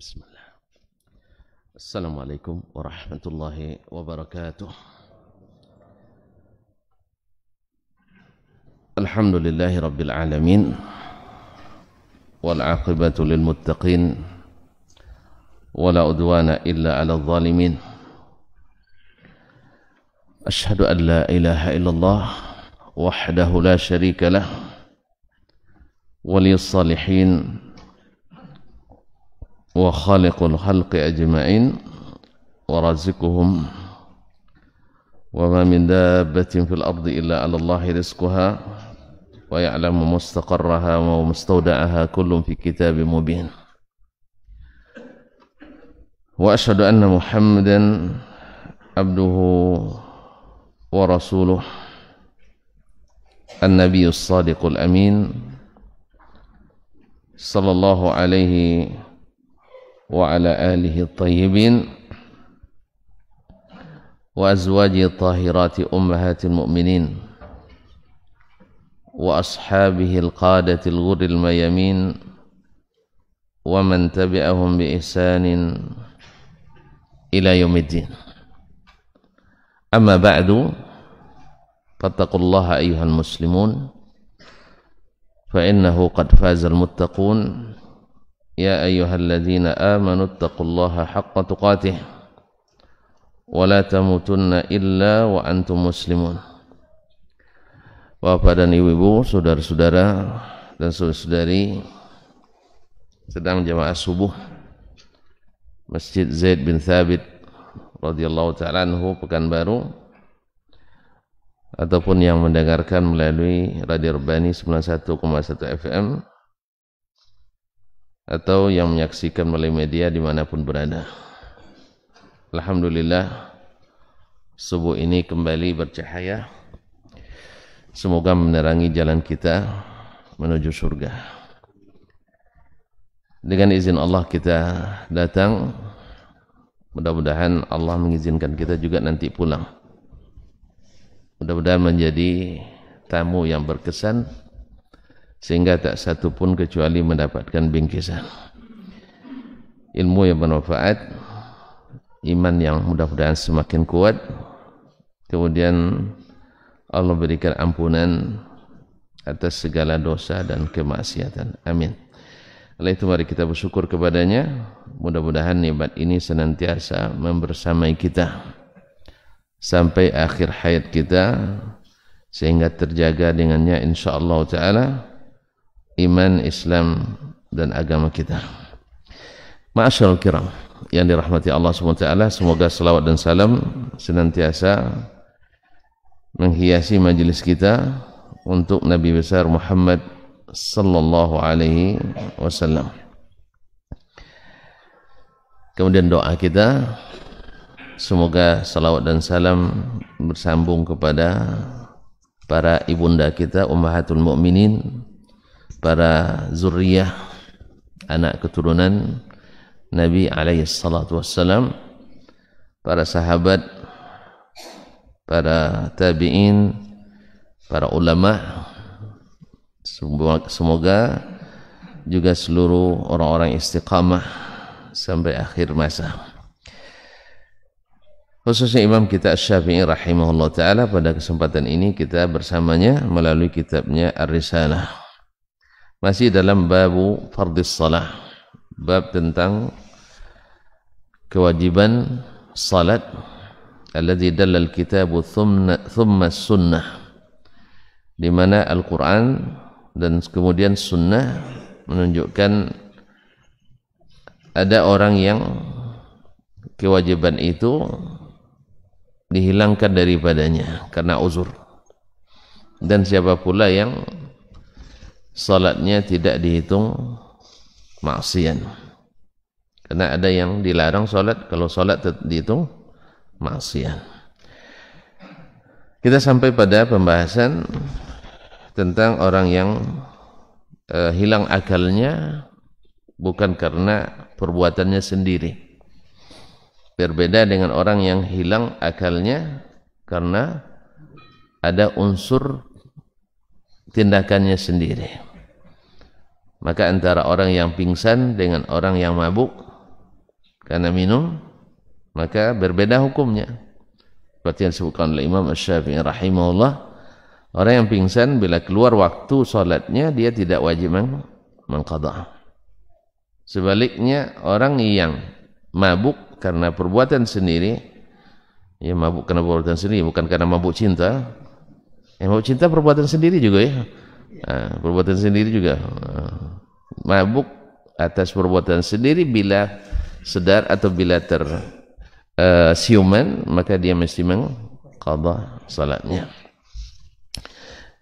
بسم الله. السلام عليكم ورحمة الله وبركاته. الحمد لله رب العالمين والعاقبة للمتقين ولا عدوان إلا على الظالمين. أشهد أن لا إله إلا الله وحده لا شريك له ولي الصالحين وخالق الخلق أجمعين ورازقهم وما من دابة في الأرض إلا على الله رزقها ويعلم مستقرها ومستودعها كل في كتاب مبين. وأشهد أن محمدا عبده ورسوله النبي الصادق الأمين صلى الله عليه وعلى آله الطيبين وأزواجه الطاهرات أمهات المؤمنين وأصحابه القادة الغر الميامين ومن تبعهم بإحسان إلى يوم الدين. أما بعد فاتقوا الله أيها المسلمون فإنه قد فاز المتقون. يا أيها الذين آمنوا اتقوا الله حق تقاته ولا تموتن إلا وأنتم مسلمون. Bapak dan ibu-ibu, saudara-saudara dan saudari-saudari sedang jamaah subuh Masjid Zaid bin Thabit radhiyallahu ta'ala anhu Pekanbaru, ataupun yang mendengarkan melalui Radio Rabbani 91,1 FM, atau yang menyaksikan melalui media dimanapun berada. Alhamdulillah, subuh ini kembali bercahaya. Semoga menerangi jalan kita menuju surga. Dengan izin Allah kita datang. Mudah-mudahan Allah mengizinkan kita juga nanti pulang. Mudah-mudahan menjadi tamu yang berkesan, sehingga tak satu pun kecuali mendapatkan bingkisan. Ilmu yang bermanfaat, iman yang mudah-mudahan semakin kuat, kemudian Allah berikan ampunan atas segala dosa dan kemaksiatan. Amin. Oleh itu mari kita bersyukur kepadanya. Mudah-mudahan nikmat ini senantiasa membersamai kita sampai akhir hayat kita, sehingga terjaga dengannya insyaallah ta'ala iman, Islam dan agama kita. Ma'asyiral kiram yang dirahmati Allah SWT, semoga selawat dan salam senantiasa menghiasi majelis kita untuk Nabi besar Muhammad sallallahu alaihi wasallam. Kemudian doa kita, semoga salawat dan salam bersambung kepada para ibunda kita, ummahatul mukminin, para zuriyah, anak keturunan Nabi alaihi salatu wassalam, para sahabat, para tabi'in, para ulama. Semoga juga seluruh orang-orang istiqamah sampai akhir masa. Khususnya imam kita Asy-Syafi'i rahimahullah ta'ala, pada kesempatan ini kita bersamanya melalui kitabnya Ar-Risalah. Masih dalam babu fardhis salah, bab tentang kewajiban salat, alladzi dallal kitabu thumma sunnah, di mana Al-Quran dan kemudian sunnah menunjukkan ada orang yang kewajiban itu dihilangkan daripadanya karena uzur, dan siapa pula yang salatnya tidak dihitung maksiat, karena ada yang dilarang salat, kalau salat dihitung maksiat. Kita sampai pada pembahasan tentang orang yang hilang akalnya bukan karena perbuatannya sendiri. Berbeda dengan orang yang hilang akalnya karena ada unsur tindakannya sendiri. Maka antara orang yang pingsan dengan orang yang mabuk karena minum, maka berbeda hukumnya. Seperti yang disebutkan oleh Imam Asy-Syafi'i rahimahullah, orang yang pingsan bila keluar waktu salatnya dia tidak wajib mengqadha. Sebaliknya orang yang mabuk karena perbuatan sendiri, ya mabuk karena perbuatan sendiri, bukan karena mabuk cinta. Yang mabuk cinta perbuatan sendiri juga ya. Perbuatan sendiri juga. Mabuk atas perbuatan sendiri bila sedar atau bila siuman, maka dia mesti mengqadha salatnya.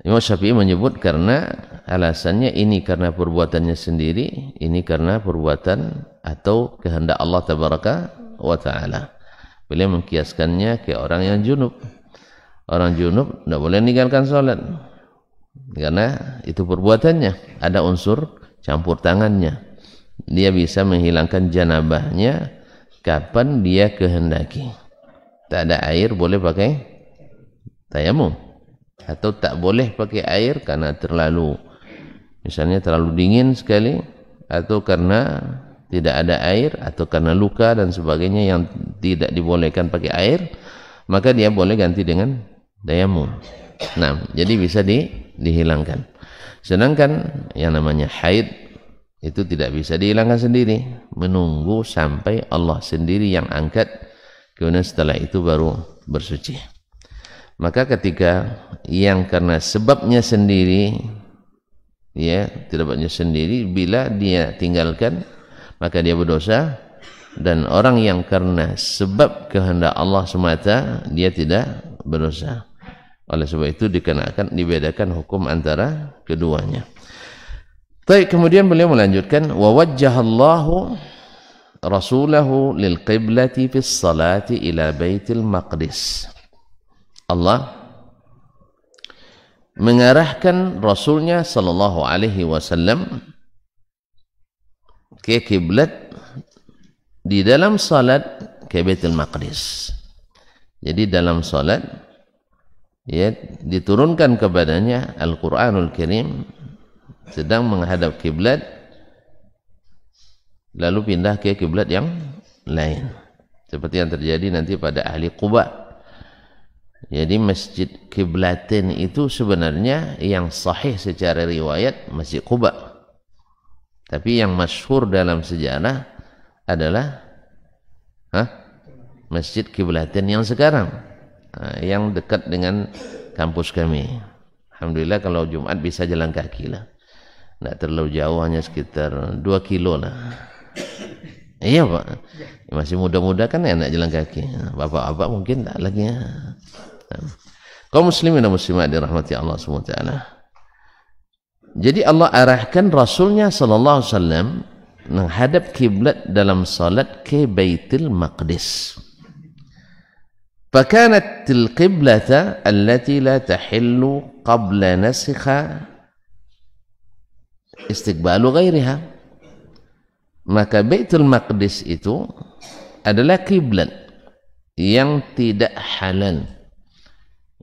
Imam Syafi'i menyebut karena alasannya ini karena perbuatannya sendiri, ini karena perbuatan atau kehendak Allah tabaraka wa ta'ala. Beliau mengkiaskannya ke orang yang junub. Orang junub tidak boleh meninggalkan salat karena itu perbuatannya, ada unsur campur tangannya. Dia bisa menghilangkan janabahnya kapan dia kehendaki. Tak ada air boleh pakai tayamum, atau tak boleh pakai air karena misalnya terlalu dingin sekali, atau karena tidak ada air, atau karena luka dan sebagainya yang tidak dibolehkan pakai air, maka dia boleh ganti dengan tayamum. Nah, jadi bisa dihilangkan. Sedangkan yang namanya haid itu tidak bisa dihilangkan sendiri, menunggu sampai Allah sendiri yang angkat, kemudian setelah itu baru bersuci. Maka ketika yang karena sebabnya sendiri, ya sebabnya sendiri, bila dia tinggalkan maka dia berdosa. Dan orang yang karena sebab kehendak Allah semata, dia tidak berdosa. Oleh sebab itu dibedakan hukum antara keduanya. Baik, kemudian beliau melanjutkan, wa wajjahallahu rasulahu lil qiblati fis salati ila baitil maqdis. Allah mengarahkan rasulnya sallallahu alaihi wasallam ke kiblat di dalam salat ke Baitul Maqdis. Jadi dalam salat ya diturunkan kepadanya Al-Qur'anul Karim sedang menghadap kiblat, lalu pindah ke kiblat yang lain, seperti yang terjadi nanti pada ahli Quba. Jadi masjid kiblatin itu sebenarnya yang sahih secara riwayat Masjid Quba, tapi yang masyhur dalam sejarah adalah Masjid Kiblatin yang sekarang, yang dekat dengan kampus kami. Alhamdulillah kalau Jumat bisa jalan kaki lah, tidak terlalu jauh, hanya sekitar 2 kilo lah. Iya Pak, masih muda-muda kan enak jalan kaki. Bapak-bapak mungkin tak lagi ya. Kaum muslimin dan muslimat dirahmati Allah SWT. Jadi Allah arahkan Rasulnya sallallahu alaihi wasallam menghadap kiblat dalam salat ke Baitul Maqdis. فكانت القبلة التي لا تحل قبل نسخها استقبال غيرها. Maka Baitul Maqdis itu adalah kiblat yang tidak halal.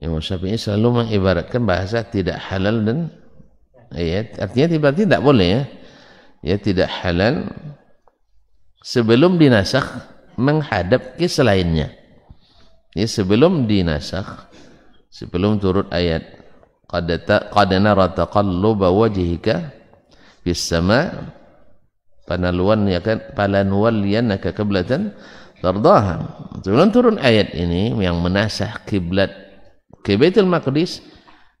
Imam Syafi'i selalu mengibaratkan bahasa tidak halal dan artinya tidak boleh ya. Ya tidak halal sebelum dinasakh menghadap ke selainnya. Ya sebelum dinasakh, sebelum turut ayat qad nara taqalluba wajhika fis sama' falanuwalliyannaka qiblatan tardaha. Sebelum turun ayat ini yang menasakh kiblat ke Baitul Maqdis,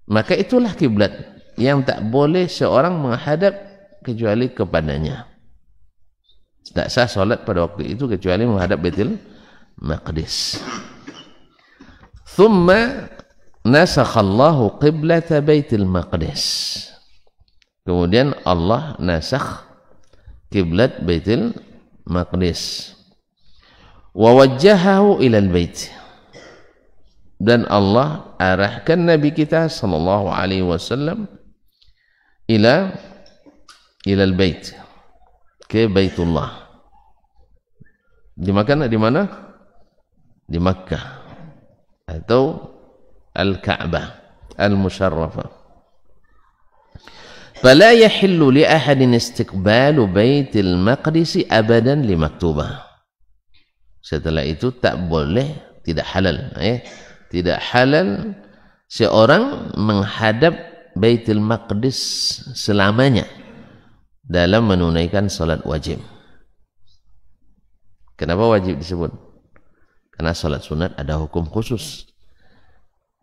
maka itulah kiblat yang tak boleh seorang menghadap kecuali kepadanya. Tak sah solat pada waktu itu kecuali menghadap Baitul Maqdis. Thumma nasakhallahu qiblata Baitul Maqdis. Kemudian Allah nasakh kiblat Baitul Maqdis. Wa wajjahahu ilal bait. Dan Allah arahkan Nabi kita sallallahu alaihi wasallam ilal bait, ke Baitullah. Di mana? Di Makkah atau Al-Ka'bah Al-Musharrafah. Fala yahillu li ahadin istiqbalu Baitil Maqdis abadan limaktubah. Setelah itu tak boleh, tidak halal. Tidak halal seorang menghadap Baitul Maqdis selamanya dalam menunaikan salat wajib. Kenapa wajib disebut? Karena salat sunat ada hukum khusus.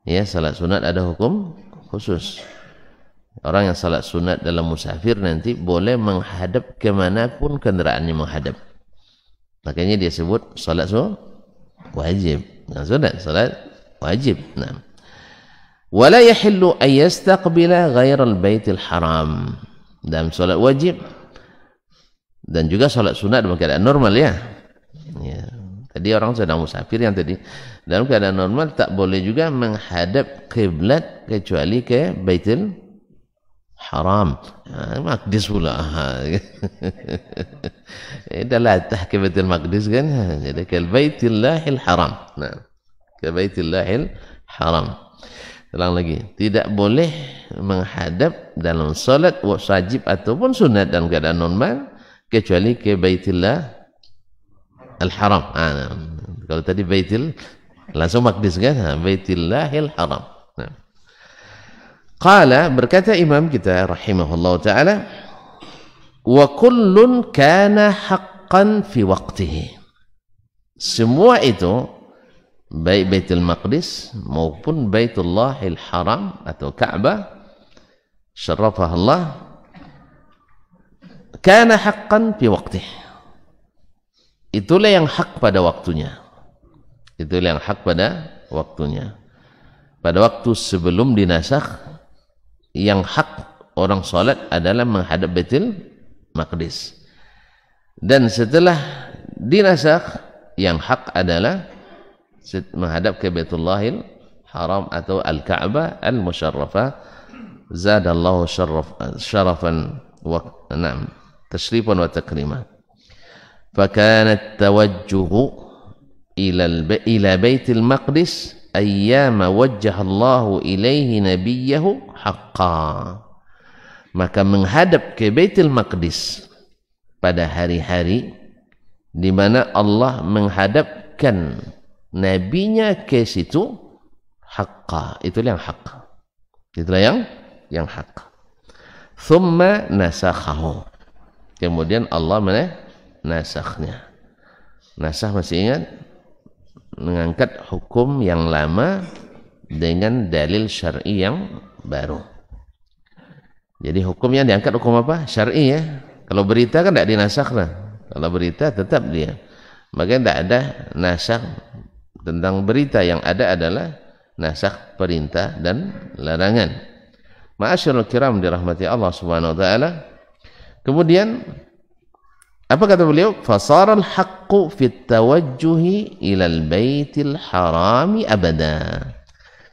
Ya, salat sunat ada hukum khusus. Orang yang salat sunat dalam musafir nanti boleh menghadap kemanapun kendaraannya menghadap. Makanya dia sebut salat wajib. Nah, salat wajib. Nah. Wala yahillu an yastaqbila ghairal baitil haram. Dalam salat wajib dan juga salat sunat dalam keadaan normal ya. Tadi orang sedang musafir yang tadi dalam keadaan normal tak boleh juga menghadap kiblat kecuali ke Baitul Haram. Maqdis pula. Dah latah ke Baitul Maqdis kan. Jadi ke Baitullahil Haram. Nah, ke Baitullahil Haram. Ulang lagi, tidak boleh menghadap dalam salat wajib ataupun sunat dalam keadaan normal kecuali ke Baitullah Al-Haram. Kalau tadi Baitul langsung Maqdis kan? Baitullahil Haram. Qala, berkata imam kita rahimahullah ta'ala, wa kullun kana haqqan fi waqtihi. Semua itu baik Baitul Maqdis maupun Baitullahil Haram atau Ka'bah syarrafah Allah, kana haqqan fi waqtihi. Itulah yang hak pada waktunya. Itulah yang hak pada waktunya. Pada waktu sebelum dinasakh, yang hak orang salat adalah menghadap Baitul Maqdis. Dan setelah dinasakh, yang hak adalah menghadap ke Baitullahil Haram atau Al-Ka'bah Al-Musharrafah. Zadallahu syarafan wa na'am tashrifan wa takriman. فكان التوجه إلى بيت المقدس أيام وجه الله إليه نبيه حقا. Maka menghadap ke Baitul Maqdis pada hari-hari di mana Allah menghadapkan nabinya ke situ, haqqa, itulah yang hak. Itulah yang hak. Thumma nasakhahu. Kemudian Allah nasakhnya. Nasakh masih ingat? Mengangkat hukum yang lama dengan dalil syar'i yang baru. Jadi hukum yang diangkat hukum apa? Syar'i ya. Kalau berita kan tidak dinasakh lah. Kalau berita tetap dia. Maka tidak ada nasakh tentang berita, yang ada adalah nasakh perintah dan larangan. Ma'asyiral kiram dirahmati Allah Subhanahu wa taala. Kemudian apa kata beliau? Fasaral haqqu fit tawajjuhi ilal baitil harami abada.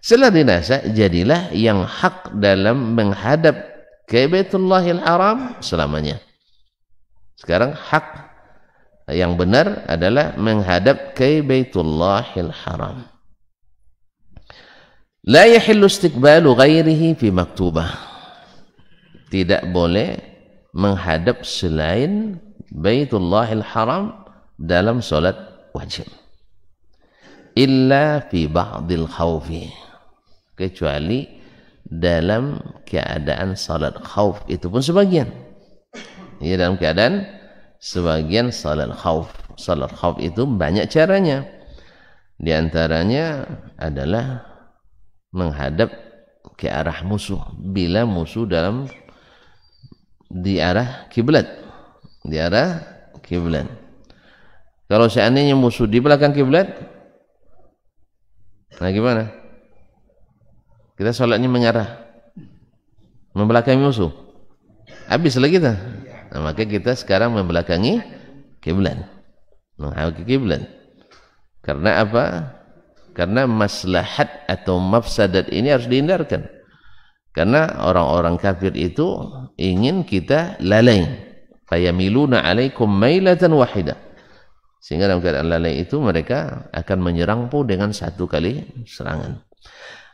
Setelah dinasakh, jadilah yang hak dalam menghadap ke Baitullahil Haram selamanya. Sekarang hak yang benar adalah menghadap ke Baitullahil Haram. La yahillu istiqbalu ghairihi fi maktubah. Tidak boleh menghadap selain Baitullahil Haram dalam salat wajib. Illa fi ba'dil khawfi. Kecuali dalam keadaan salat khauf, itu pun sebagian. Ya, dalam keadaan sebagian salat khauf. Salat khauf itu banyak caranya. Di antaranya adalah menghadap ke arah musuh bila musuh di arah kiblat. Di arah kiblat. Kalau seandainya musuh di belakang kiblat, nah gimana? Kita sholatnya mengarah membelakangi musuh, habislah kita. Nah, maka kita sekarang membelakangi kiblat, menghadap kiblat. Karena apa? Karena maslahat atau mafsadat ini harus dihindarkan. Karena orang-orang kafir itu ingin kita lalai. Fayamiluna alaikum mailatan wahidah. Sehingga dalam keadaan lalai itu mereka akan menyerang pun dengan satu kali serangan.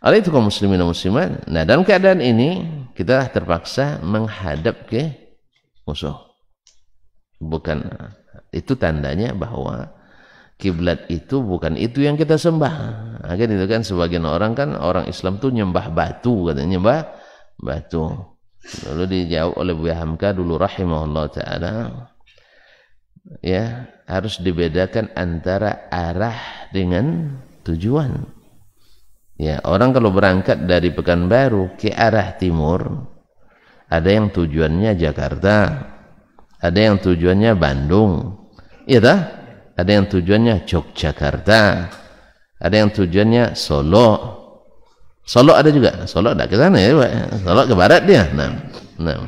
Oleh itu kaum muslimin dan muslimat, nah dalam keadaan ini kita terpaksa menghadap ke musuh. Bukan, itu tandanya bahwa kiblat itu bukan itu yang kita sembah. Kan itu kan sebagian orang kan orang Islam tuh nyembah batu, katanya nyembah batu. Lalu dijawab oleh Buya Hamka dulu rahimahullah taala, ya harus dibedakan antara arah dengan tujuan. Ya, orang kalau berangkat dari Pekanbaru ke arah timur, ada yang tujuannya Jakarta, ada yang tujuannya Bandung, iya tak? Ada yang tujuannya Yogyakarta, ada yang tujuannya Solo. Solo ada juga, Solo tidak ke sana ya, Solo ke barat dia. Nah.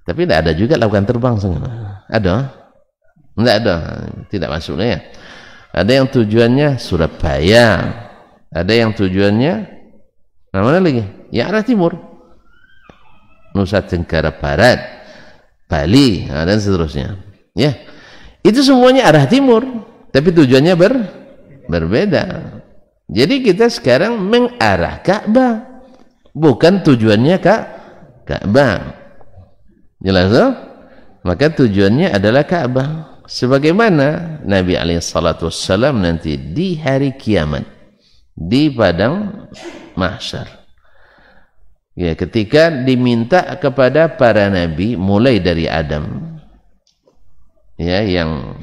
Tapi tidak ada juga lakukan terbang sana. Ada? Tidak ada, tidak masuknya ya. Ada yang tujuannya Surabaya, ada yang tujuannya mana lagi? Ya arah timur, Nusa Tenggara Barat, Bali, dan seterusnya. Ya, itu semuanya arah timur, tapi tujuannya berbeda. Jadi kita sekarang mengarah Ka'bah, bukan tujuannya Ka'bah. Jelas tak? Maka tujuannya adalah Ka'bah. Sebagaimana Nabi SAW nanti di hari kiamat, di padang mahsyar, ya, ketika diminta kepada para nabi mulai dari Adam, ya, yang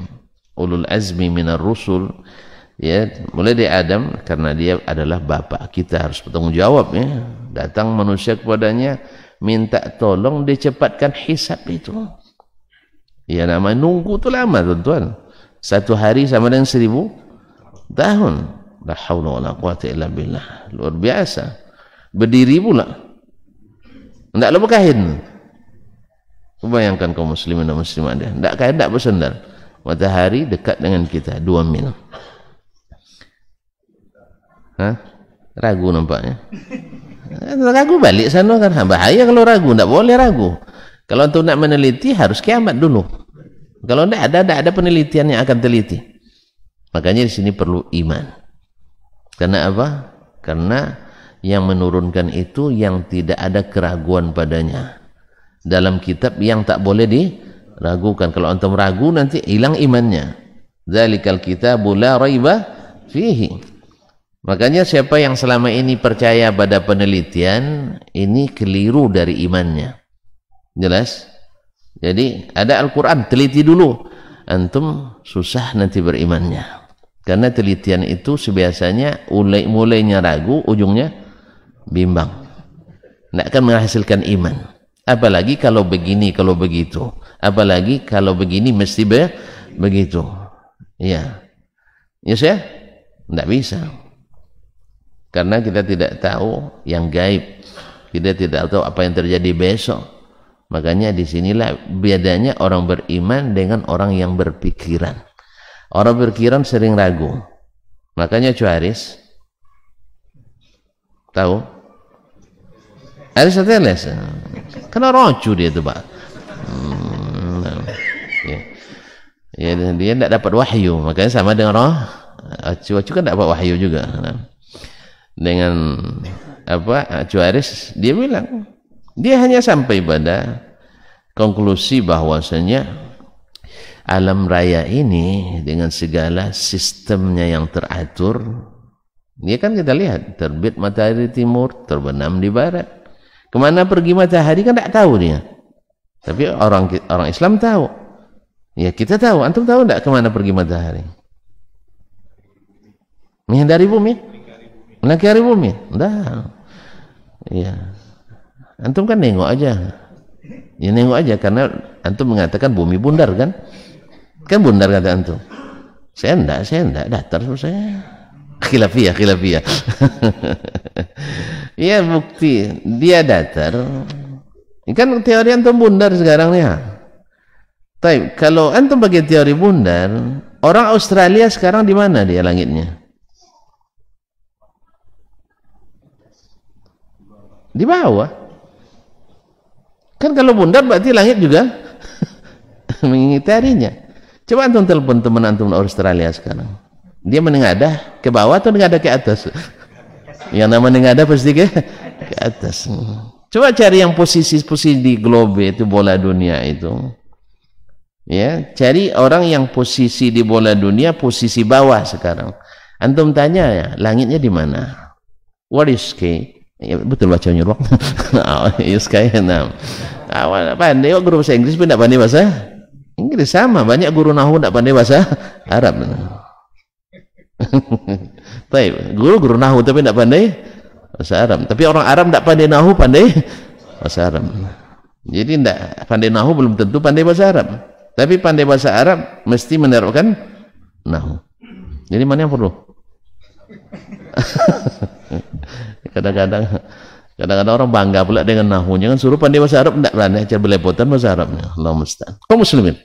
ulul azmi minar rusul, ya, mulai dari Adam, karena dia adalah bapak kita, harus bertanggung jawab, ya. Datang manusia kepadanya minta tolong dicepatkan hisab itu. Ya, nama nunggu itu lama, tuan-tuan. 1 hari sama dengan 1000 tahun. La haula wala quwata illa billah. Luar biasa. Berdiri pula. Tidak lupa kain. Bayangkan kaum muslimin dan muslimat dia. Tidak kain, tidak bersandar. Matahari dekat dengan kita 2 mil. Hah? Ragu nampaknya. Ragu balik sana kan. Bahaya kalau ragu. Tidak boleh ragu. Kalau untuk nak meneliti harus kiamat dulu. Kalau tidak ada penelitian yang akan teliti. Makanya di sini perlu iman. Karena apa? Karena yang menurunkan itu yang tidak ada keraguan padanya. Dalam kitab yang tak boleh diragukan. Kalau antum ragu nanti hilang imannya. Dzalikal kitabu la raiba fihi. Makanya siapa yang selama ini percaya pada penelitian, ini keliru dari imannya. Jelas? Jadi ada Al-Quran, teliti dulu. Antum susah nanti berimannya. Karena telitian itu sebiasanya mulainya ragu, ujungnya bimbang. Tidak akan menghasilkan iman. Apalagi kalau begini, kalau begitu. Apalagi kalau begini mesti begitu. Ya. Ya saya? Tidak bisa. Karena kita tidak tahu yang gaib. Kita tidak tahu apa yang terjadi besok. Makanya disinilah bedanya orang beriman dengan orang yang berpikiran. Orang berpikiran sering ragu. Makanya Cuaris tahu Aristoteles kena rocu dia itu Pak. Ya, dia tidak dapat wahyu. Makanya sama dengan roh Cuacu kan dapat wahyu juga. Dengan apa Cuaris dia bilang, dia hanya sampai pada konklusi bahwasanya alam raya ini dengan segala sistemnya yang teratur, dia kan kita lihat terbit matahari timur, terbenam di barat. Kemana pergi matahari kan tidak tahu dia. Tapi orang Islam tahu. Ya kita tahu. Antum tahu tidak kemana pergi matahari? Menghindari bumi? Melangkari bumi? Tidak. Ya. Antum kan nengok aja. Ya nengok aja karena antum mengatakan bumi bundar kan? Kan bundar kata antum. Saya enggak datar saya. Khilafiyah. Ya bukti dia datar. Ini kan teori antum bundar sekarang nih. Tapi kalau antum pakai teori bundar, orang Australia sekarang di mana dia langitnya? Di bawah. Kan kalau bundar berarti langit juga mengitarinya. Coba antum telepon teman antum di Australia sekarang. Dia menengadah ke bawah atau menengadah ke atas? Yang nama menengadah pasti ke atas. Coba cari yang posisi di globe itu bola dunia itu. Ya, cari orang yang posisi di bola dunia posisi bawah sekarang. Antum tanya ya, langitnya di mana? What is sky? Ya, betul baca nyuruh. Sky enam. Awal pandai guru bahasa Inggris pun tidak pandai bahasa Inggris, sama banyak guru nahu tidak pandai bahasa Arab. Baik, guru nahu tapi tidak pandai bahasa Arab. Tapi orang Arab tidak pandai nahu, pandai bahasa Arab. Jadi tidak pandai nahu belum tentu pandai bahasa Arab. Tapi pandai bahasa Arab mesti menerapkan nahu. Jadi mana yang perlu? Kadang-kadang orang bangga pula dengan nahunya, kan suruh pandai bahasa Arab tidak berani, aja belepotan bahasa Arabnya. Allah musta'an. Kaum muslimin.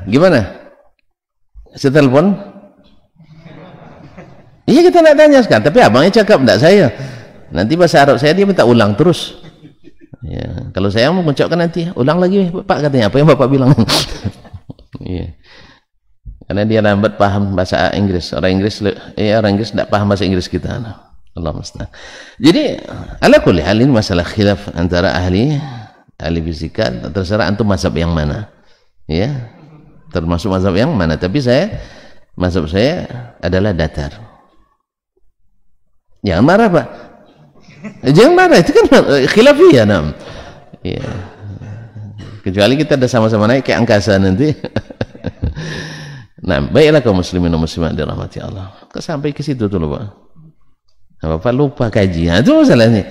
Gimana? Saya telepon? Iya, kita nak tanya sekarang, tapi abangnya cakap tidak saya. Nanti bahasa Arab saya dia minta ulang terus. Ya, kalau saya mau mengucapkan nanti ulang lagi Pak, katanya apa yang Bapak bilang. Ya. Karena dia lambat paham bahasa Inggris. Orang Inggris tidak paham bahasa Inggris kita. Allah musta'an. Jadi ala kulli hal ini masalah khilaf antara ahli fisika, terserah antum mazhab yang mana. Ya. Termasuk mazhab yang mana, tapi mazhab saya adalah datar. Jangan marah, Pak. Jangan marah, itu kan khilafiyah, nam. Ya. Kecuali kita ada sama-sama naik ke angkasa nanti. Nah, baiklah kaum muslimin dan muslimat dirahmati Allah. Sampai ke situ dulu, Pak. Bapak lupa kaji. Itu masalahnya.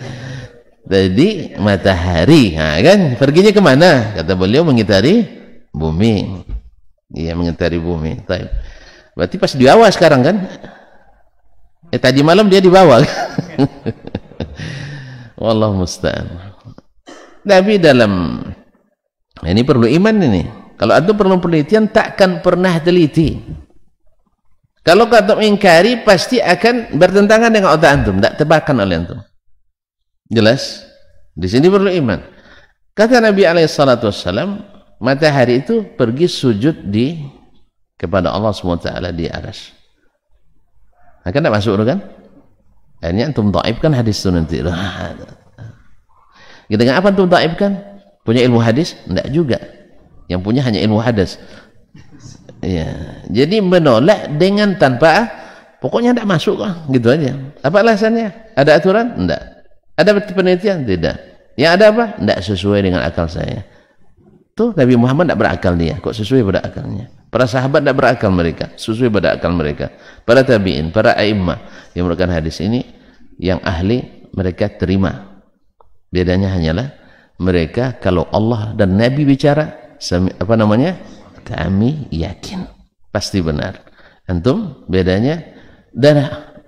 Jadi matahari, kan perginya kemana? Kata beliau mengitari bumi. Iya, mengitari bumi. Baik. Berarti pas di bawah sekarang kan? Tadi malam dia di bawah. Wallahu musta'an. Tapi ini perlu iman ini. Kalau antum perlu penelitian, takkan pernah teliti. Kalau kata ingkari pasti akan bertentangan dengan otak antum, tidak tebakan oleh antum. Jelas? Di sini perlu iman. Kata Nabi SAW, matahari itu pergi sujud kepada Allah SWT di aras. Nah, kan tidak masuk kan? Akhirnya antum dhaifkan hadis itu nanti. Kita dengan apa antum dhaifkan? Punya ilmu hadis? Tidak juga. Yang punya hanya ilmu hadis. Ya. Jadi menolak dengan tanpa pokoknya tidak masuk kok, gitu aja. Apa alasannya? Ada aturan? Tidak. Ada penelitian? Tidak. Yang ada apa? Tidak sesuai dengan akal saya. Tuh Nabi Muhammad tidak berakal dia, kok sesuai pada akalnya. Para sahabat tidak berakal mereka, sesuai pada akal mereka. Para tabi'in, para a'immah yang merupakan hadis ini, yang ahli mereka terima. Bedanya hanyalah mereka kalau Allah dan Nabi bicara, kami yakin pasti benar. Antum bedanya, dan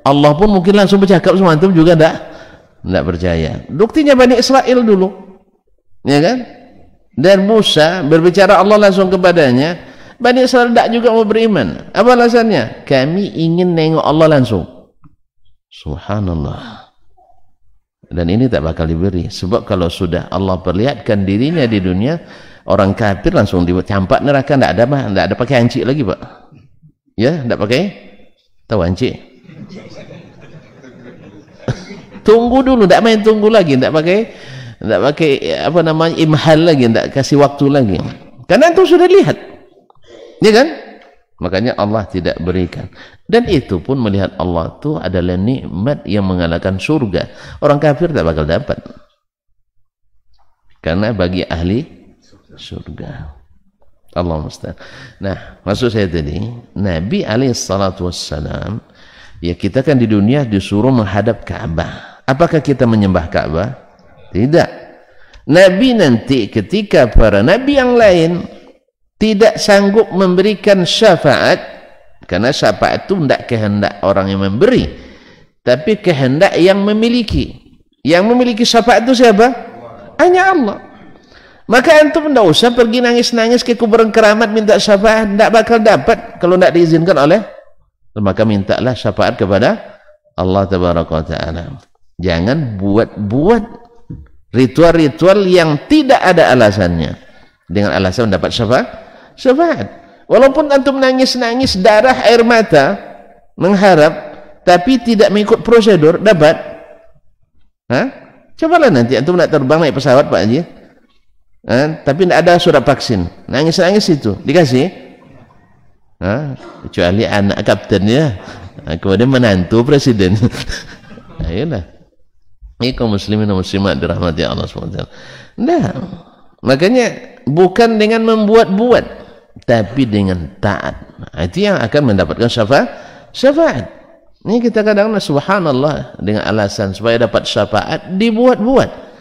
Allah pun mungkin langsung bercakap sama antum juga tidak percaya. Buktinya Bani Israel dulu, ya kan? Dan Musa berbicara Allah langsung kepadanya, Bani Israel tidak juga mau beriman. Apa alasannya? Kami ingin nengok Allah langsung. Subhanallah. Dan ini tak bakal diberi, sebab kalau sudah Allah perlihatkan dirinya di dunia, orang kafir langsung dicampak neraka. Tidak ada pakai hancik lagi, Pak. Ya, tidak pakai tahu hancik. Tunggu dulu, tidak main tunggu lagi, tidak pakai imhal lagi, tidak kasih waktu lagi. Karena itu sudah lihat, ya kan? Makanya Allah tidak berikan. Dan itu pun melihat Allah itu adalah nikmat yang mengalahkan surga. Orang kafir tak bakal dapat. Karena bagi ahli surga. Allah musta'an. Nah, maksud saya tadi, Nabi SAW, ya kita kan di dunia disuruh menghadap Ka'bah. Apakah kita menyembah Ka'bah? Tidak. Nabi nanti ketika para nabi yang lain tidak sanggup memberikan syafaat, karena syafaat itu tidak kehendak orang yang memberi, tapi kehendak yang memiliki. Yang memiliki syafaat itu siapa? Hanya Allah. Maka antum tidak usah pergi nangis-nangis ke kuburan keramat minta syafaat, tidak bakal dapat kalau tidak diizinkan oleh. Maka mintalah syafaat kepada Allah Tabaraka wa Ta'ala. Jangan buat ritual-ritual yang tidak ada alasannya dengan alasan mendapat syafaat. Walaupun antum nangis-nangis darah air mata mengharap, tapi tidak mengikut prosedur, dapat? Cobalah nanti antum nak terbang naik pesawat, Pak Haji. Tapi tidak ada surat vaksin, nangis-nangis itu dikasih. Kecuali anak kaptennya, kemudian menantu presiden. Ayolah, ini kaum muslimin dan muslimat dirahmati Allah SWT. Nah, makanya bukan dengan membuat-buat, tapi dengan taat. Itu yang akan mendapatkan syafaat. Ini kita kadang-kadang subhanallah dengan alasan supaya dapat syafaat dibuat-buat.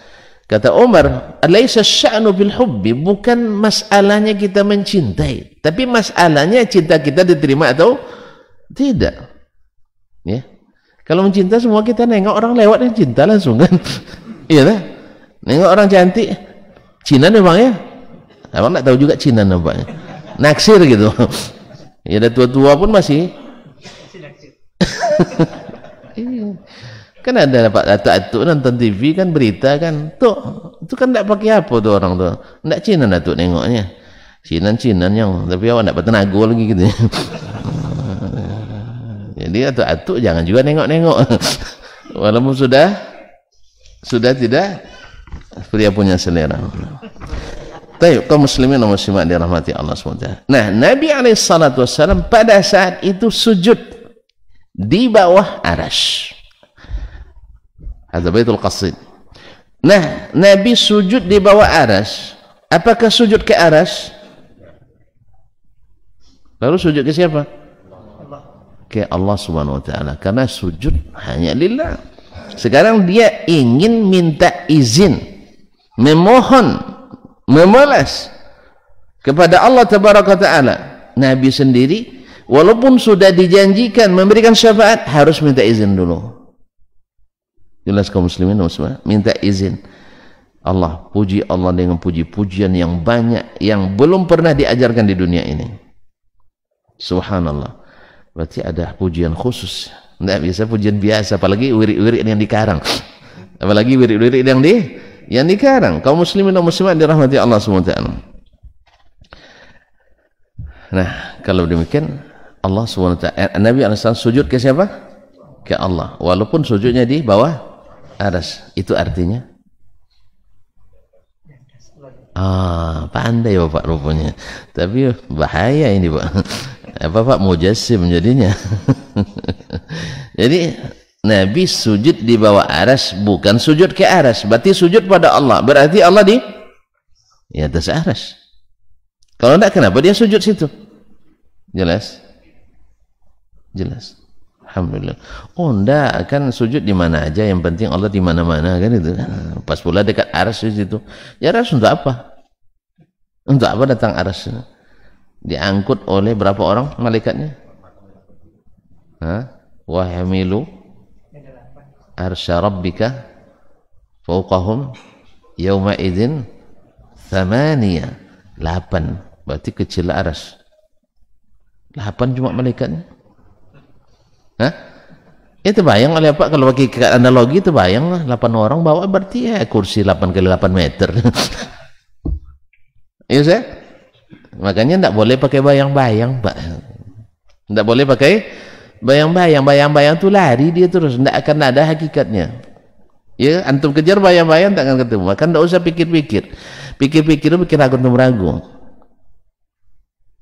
Kata Umar, "Alaysa sya'nu bil hubbi?" Bukan masalahnya kita mencintai, tapi masalahnya cinta kita diterima atau tidak. Ya. Kalau mencinta semua kita nengok orang lewat dan cinta langsung kan. Iya lah. Nengok orang cantik, Cina nampaknya. Abang tak tahu juga Cina nampaknya. Naksir gitu. Ya ada tua-tua pun masih. Kan ada Pak Datuk nonton TV kan berita kan, tuh itu kan tidak pakai apa tuh orang tuh, tidak Cina Datuk nengoknya, Cina yang tapi awak tidak bertenaga lagi gitu. Jadi Datuk jangan juga nengok-nengok, walaupun sudah tidak pria punya selera. Baik, kaum muslimin dan muslimat dirahmati Allah SWT. Nah, Nabi SAW pada saat itu sujud di bawah arasy. Ada Baitul Qasid. Nah, Nabi sujud di bawah aras. Apakah sujud ke aras? Lalu sujud ke siapa? Ke Allah Subhanahu wa taala. Karena sujud hanya lillah. Sekarang dia ingin minta izin, memohon, memolas kepada Allah Tabaraka taala. Nabi sendiri walaupun sudah dijanjikan memberikan syafaat harus minta izin dulu. Jelas kaum muslimin dan muslimat, minta izin. Allah, puji Allah dengan puji-pujian yang banyak yang belum pernah diajarkan di dunia ini. Subhanallah. Berarti ada pujian khusus. Tidak bisa pujian biasa, apalagi wirid-wirid yang dikarang. Apalagi wirid-wirid yang dikarang. Kaum muslimin dan muslimat dirahmati Allah SWT. Nah, kalau demikian Allah SWT, Nabi SAW sujud ke siapa? Ke Allah. Walaupun sujudnya di bawah aras. Itu artinya pandai Bapak rupanya, tapi bahaya ini Pak. Apa Pak mujassim jadinya. Jadi Nabi sujud di bawah aras, bukan sujud ke aras. Berarti sujud pada Allah, berarti Allah di atas aras. Kalau tidak, kenapa dia sujud situ? Jelas? Alhamdulillah. Oh enggak, kan sujud di mana aja, yang penting Allah di mana-mana kan itu. Pas pula dekat aras di situ. Ya aras untuk apa? Untuk apa datang aras? Diangkut oleh berapa orang malaikatnya? Wa hamilu arsya rabbika fawqahum yawma idzin 8. Berarti kecil aras. 8 cuma malaikatnya. Itu bayang oleh apa? Kalau pakai analogi itu bayang 8 orang bawa, berarti ya kursi 8 kali 8 meter. Iya saya? Makanya tidak boleh pakai bayang-bayang Pak. Tidak boleh pakai bayang-bayang. Bayang-bayang itu lari dia terus, tidak akan ada hakikatnya. Ya, antum kejar bayang-bayang tak akan ketemu. Maka tidak usah pikir-pikir. Pikir-pikir itu bikin ragu-ragu.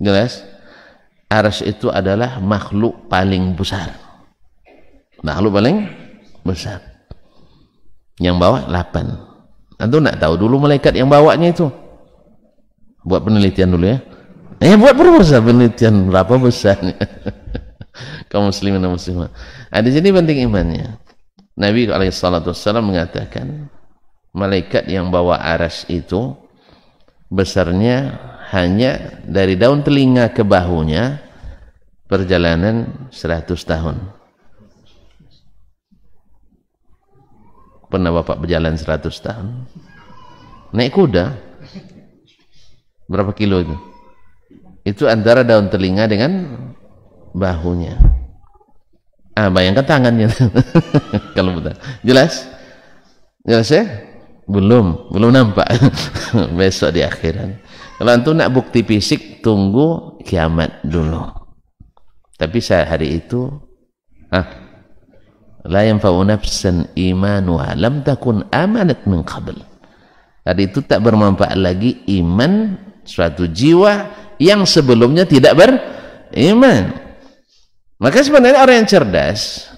Jelas? Aras itu adalah makhluk paling besar. Makhluk paling besar. Yang bawa 8. Antum nak tahu dulu malaikat yang bawanya itu? Buat penelitian dulu ya. Buat berusaha penelitian berapa besarnya. Kaum muslimin dan muslimat. Di sini penting imannya. Nabi SAW mengatakan malaikat yang bawa aras itu besarnya hanya dari daun telinga ke bahunya perjalanan 100 tahun. Pernah Bapak berjalan 100 tahun? Naik kuda? Berapa kilo itu? Itu antara daun telinga dengan bahunya. Bayangkan tangannya. Kalau betul. Jelas? Jelas ya? Belum nampak. Besok di akhirat. Kalau antum nak bukti fisik, tunggu kiamat dulu. Tapi hari itu la yanfa'u nafsan imanuha lam takun amanat min qabl. Tadi itu tak bermanfaat lagi iman suatu jiwa yang sebelumnya tidak beriman. Maka sebenarnya orang cerdas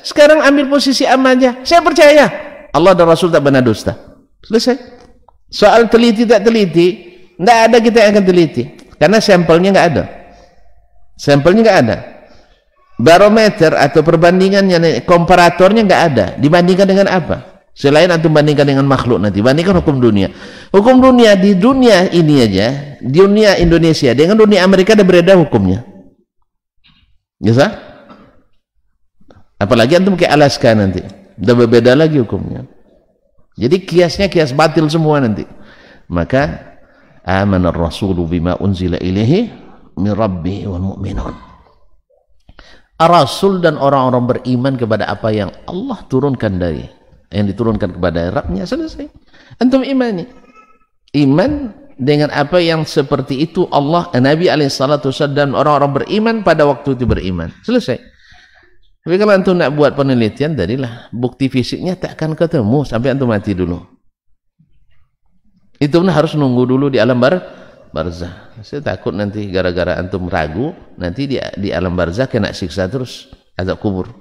sekarang ambil posisi amannya. Saya percaya Allah dan Rasul tak benar dusta. Selesai. Soal teliti tak teliti, tidak ada kita yang akan teliti karena sampelnya nggak ada. Sampelnya nggak ada. Barometer atau perbandingannya, komparatornya nggak ada. Dibandingkan dengan apa? Selain antum bandingkan dengan makhluk, nanti bandingkan hukum dunia. Hukum dunia di dunia ini aja, di dunia Indonesia dengan dunia Amerika ada berbeda hukumnya. Bisa? Apalagi antum ke Alaska nanti, udah berbeda lagi hukumnya. Jadi kiasnya kias batil semua nanti. Maka amanar rasulu bima unzila ilaihi min rabbihi wal mu'minun. Rasul dan orang-orang beriman kepada apa yang Allah turunkan yang diturunkan kepada Rabbnya. Selesai. Antum imani. Iman dengan apa yang seperti itu Allah, Nabi alaihissalatu wassalam dan orang-orang beriman pada waktu itu beriman. Selesai. Tapi kalau antum nak buat penelitian, tadilah bukti fisiknya tak akan ketemu sampai antum mati dulu. Itu pun harus nunggu dulu di alam barzah. Saya takut nanti gara-gara antum ragu, nanti di alam barzah kena siksa terus, azab kubur.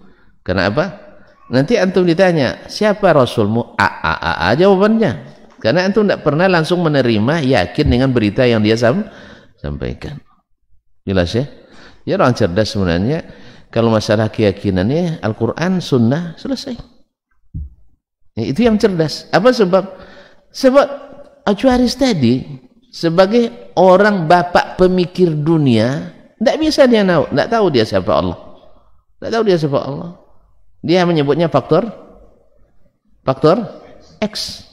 Kenapa? Nanti antum ditanya, siapa Rasulmu? Jawabannya. Karena antum tidak pernah langsung menerima, yakin dengan berita yang dia sampaikan. Jelas ya? Ya orang cerdas sebenarnya, kalau masalah keyakinannya, Al-Quran, Sunnah, selesai. Ya, itu yang cerdas. Apa sebab? Sebab Acuaris tadi, sebagai orang bapak pemikir dunia, tidak bisa dia tahu, tidak tahu dia siapa Allah, tidak tahu dia siapa Allah. Dia menyebutnya faktor X.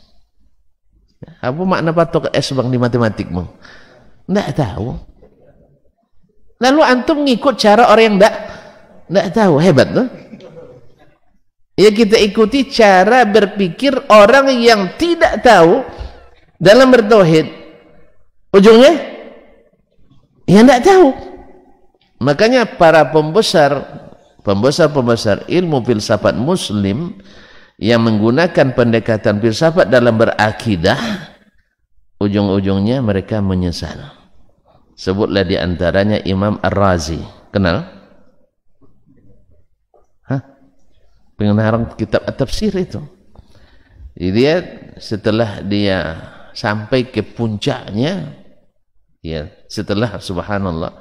Apa makna faktor X bang di matematik bang? Tidak tahu. Lalu antum ngikut cara orang yang tidak tahu, hebat tuh. Ya kita ikuti cara berpikir orang yang tidak tahu dalam bertauhid. Ujungnya ya tidak tahu. Makanya para pembesar ilmu filsafat muslim yang menggunakan pendekatan filsafat dalam berakidah, ujung-ujungnya mereka menyesal. Sebutlah di antaranya Imam Ar-Razi. Kenal? Pengarang kitab At-Tafsir itu. Dia setelah dia sampai ke puncaknya, ya, setelah subhanallah,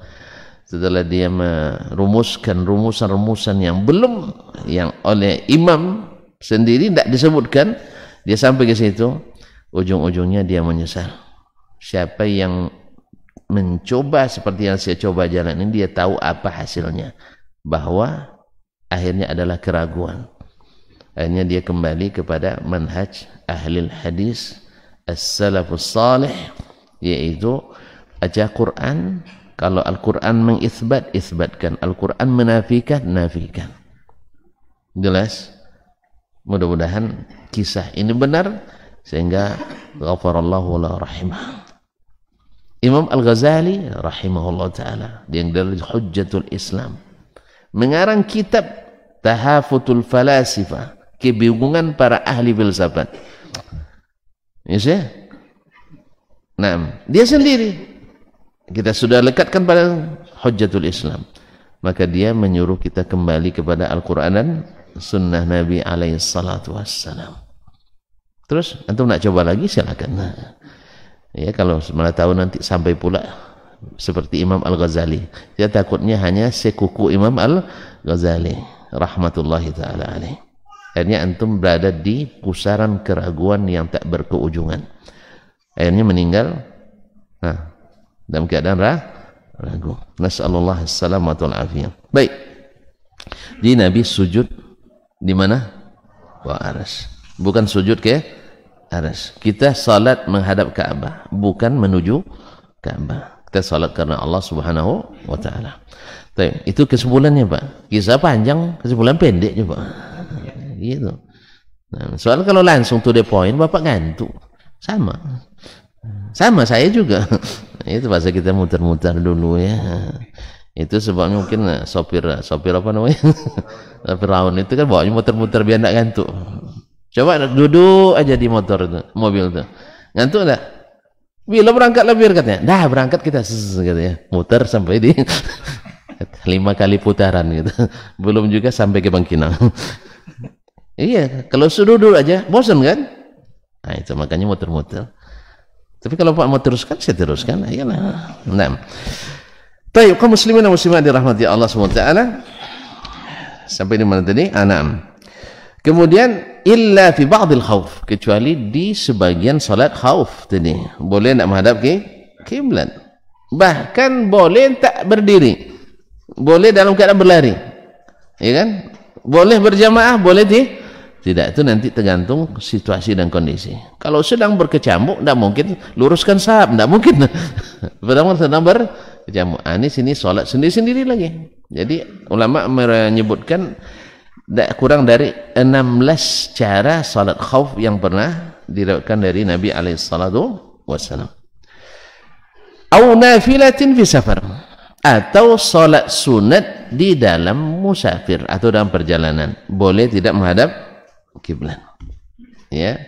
setelah dia merumuskan rumusan-rumusan yang belum, yang oleh imam sendiri tidak disebutkan, dia sampai ke situ, ujung-ujungnya dia menyesal. Siapa yang mencoba seperti yang saya coba jalan ini, dia tahu apa hasilnya, bahwa akhirnya adalah keraguan. Akhirnya dia kembali kepada manhaj ahlil hadis as-salafus salih, yaitu baca Quran. Kalau Al-Quran mengisbat, isbatkan. Al-Quran menafikan, nafikan. Jelas? Mudah-mudahan kisah ini benar, sehingga ghafarallahu wa rahimah. Imam Al-Ghazali rahimahullah ta'ala, yang dari Hujjatul Islam, mengarang kitab Tahafutul Falasifah, kebingungan para ahli filsafat. Yes, ya? Nah, dia sendiri. Kita sudah lekatkan pada Hujjatul Islam. Maka dia menyuruh kita kembali kepada Al-Quran dan Sunnah Nabi alaihi salatu wassalam. Terus, antum nak coba lagi silakan. Nah, ya, kalau malah tahu nanti sampai pula seperti Imam Al-Ghazali. Saya takutnya hanya sekuku Imam Al-Ghazali rahmatullahi ta'ala alaih. Akhirnya antum berada di pusaran keraguan yang tak berkeujungan. Akhirnya meninggal dalam keadaan ragu. Nas'alullah as-salamatu wal-afiyah. Baik. Di Nabi sujud di mana? Wa aras. Bukan sujud ke aras. Kita salat menghadap Ka'bah, bukan menuju Ka'bah. Kita salat karena Allah Subhanahu wa taala. Baik, itu kesimpulannya, Pak. Kisah panjang, kesimpulan pendek coba. Gitu. Nah, soal kalau langsung to the point, Bapak ngantuk. Sama saya juga. Itu bahasa kita muter-muter dulu ya. Itu sebabnya mungkin sopir apa namanya? Sopir raun itu kan bawanya muter-muter biar tidak ngantuk. Coba duduk aja di motor itu, mobil itu. Ngantuk enggak? Bila berangkat lebih katanya. Dah berangkat kita katanya. Muter sampai di 5 kali putaran gitu. Belum juga sampai ke Bangkinang. Iya, kalau sudah duduk aja bosan kan? Nah, itu makanya muter-muter. Tapi kalau Pak mau teruskan, saya teruskan. Iyalah. Nah. Baik, kaum muslimin dan muslimat dirahmati Allah SWT. Sampai di mana tadi? Anam. Kemudian illa fi ba'dil khauf, kecuali di sebagian salat khauf tadi. Boleh nak menghadap ke kiblat. Bahkan boleh tak berdiri. Boleh dalam keadaan berlari. Ya kan? Boleh berjamaah, boleh tidak. Itu nanti tergantung situasi dan kondisi. Kalau sedang berkecamuk, tidak mungkin luruskan sahab, tidak mungkin. Pertama sedang berkecamuk. Ini sini solat sendiri-sendiri lagi. Jadi ulama menyebutkan kurang dari 16 cara solat khauf yang pernah diriwayatkan dari Nabi SAW. Au nafilatin fi safar, atau solat sunat di dalam musafir atau dalam perjalanan, boleh tidak menghadap kiblat. Ya,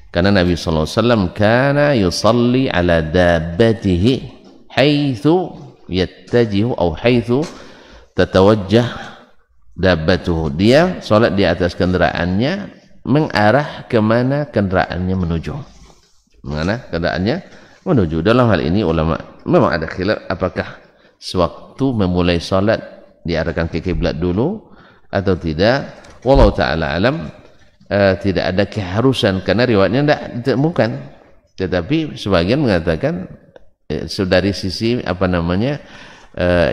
karena Nabi SAW kana yusalli ala dabbatihi haitsu yattajihu atau haitsu tatawajjah dabbatuhu. Dia salat di atas kendaraannya mengarah kemana kendaraannya menuju. Mana kendaraannya menuju. Dalam hal ini ulama memang ada khilaf apakah sewaktu memulai salat diarahkan ke kiblat dulu atau tidak. Wallahu taala alam. Tidak ada keharusan karena riwayatnya tidak bukan, tetapi sebagian mengatakan dari sisi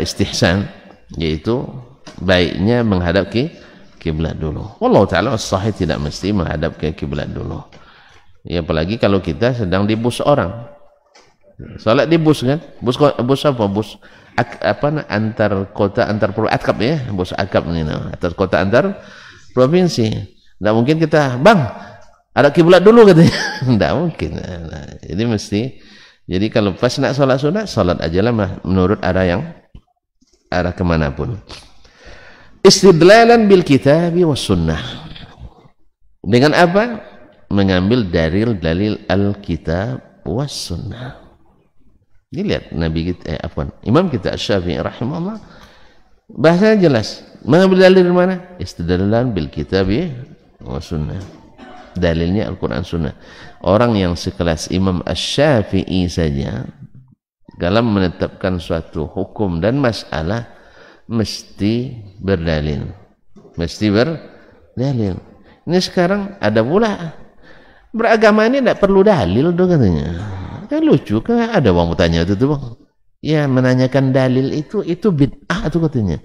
istihsan, yaitu baiknya menghadap ke kiblat dulu. Wallahu taala as-sahih, tidak mesti menghadap ke kiblat dulu. Ya, apalagi kalau kita sedang di bus orang. Salat di bus kan? Bus apa? Bus antar kota, antar provinsi, akap ya, bus akap ini antar kota, antar provinsi. Tidak mungkin kita, bang, ada kiblat dulu katanya. Tidak mungkin. Nah, jadi mesti. Jadi kalau pas nak solat sunat, solat aja lah menurut arah kemanapun. Istidlalan bil kitabi was sunnah. Dengan apa? Mengambil dalil al-kitab was sunnah. Dilihat Nabi kita, Imam kita Asy-Syafi'i rahimahullah, bahasanya jelas. Mengambil dalil dari mana? Istidlalan bil kitabi wa sunnah. Dalilnya Al-Quran Sunnah. Orang yang sekelas Imam Asy-Syafi'i saja dalam menetapkan suatu hukum dan masalah mesti berdalil. Mesti berdalil. Ini sekarang ada pula beragama ini tidak perlu dalil dong katanya. Kan lucu kan, ada orang bertanya itu tuh bang. Ya, menanyakan dalil itu bid'ah tuh katanya.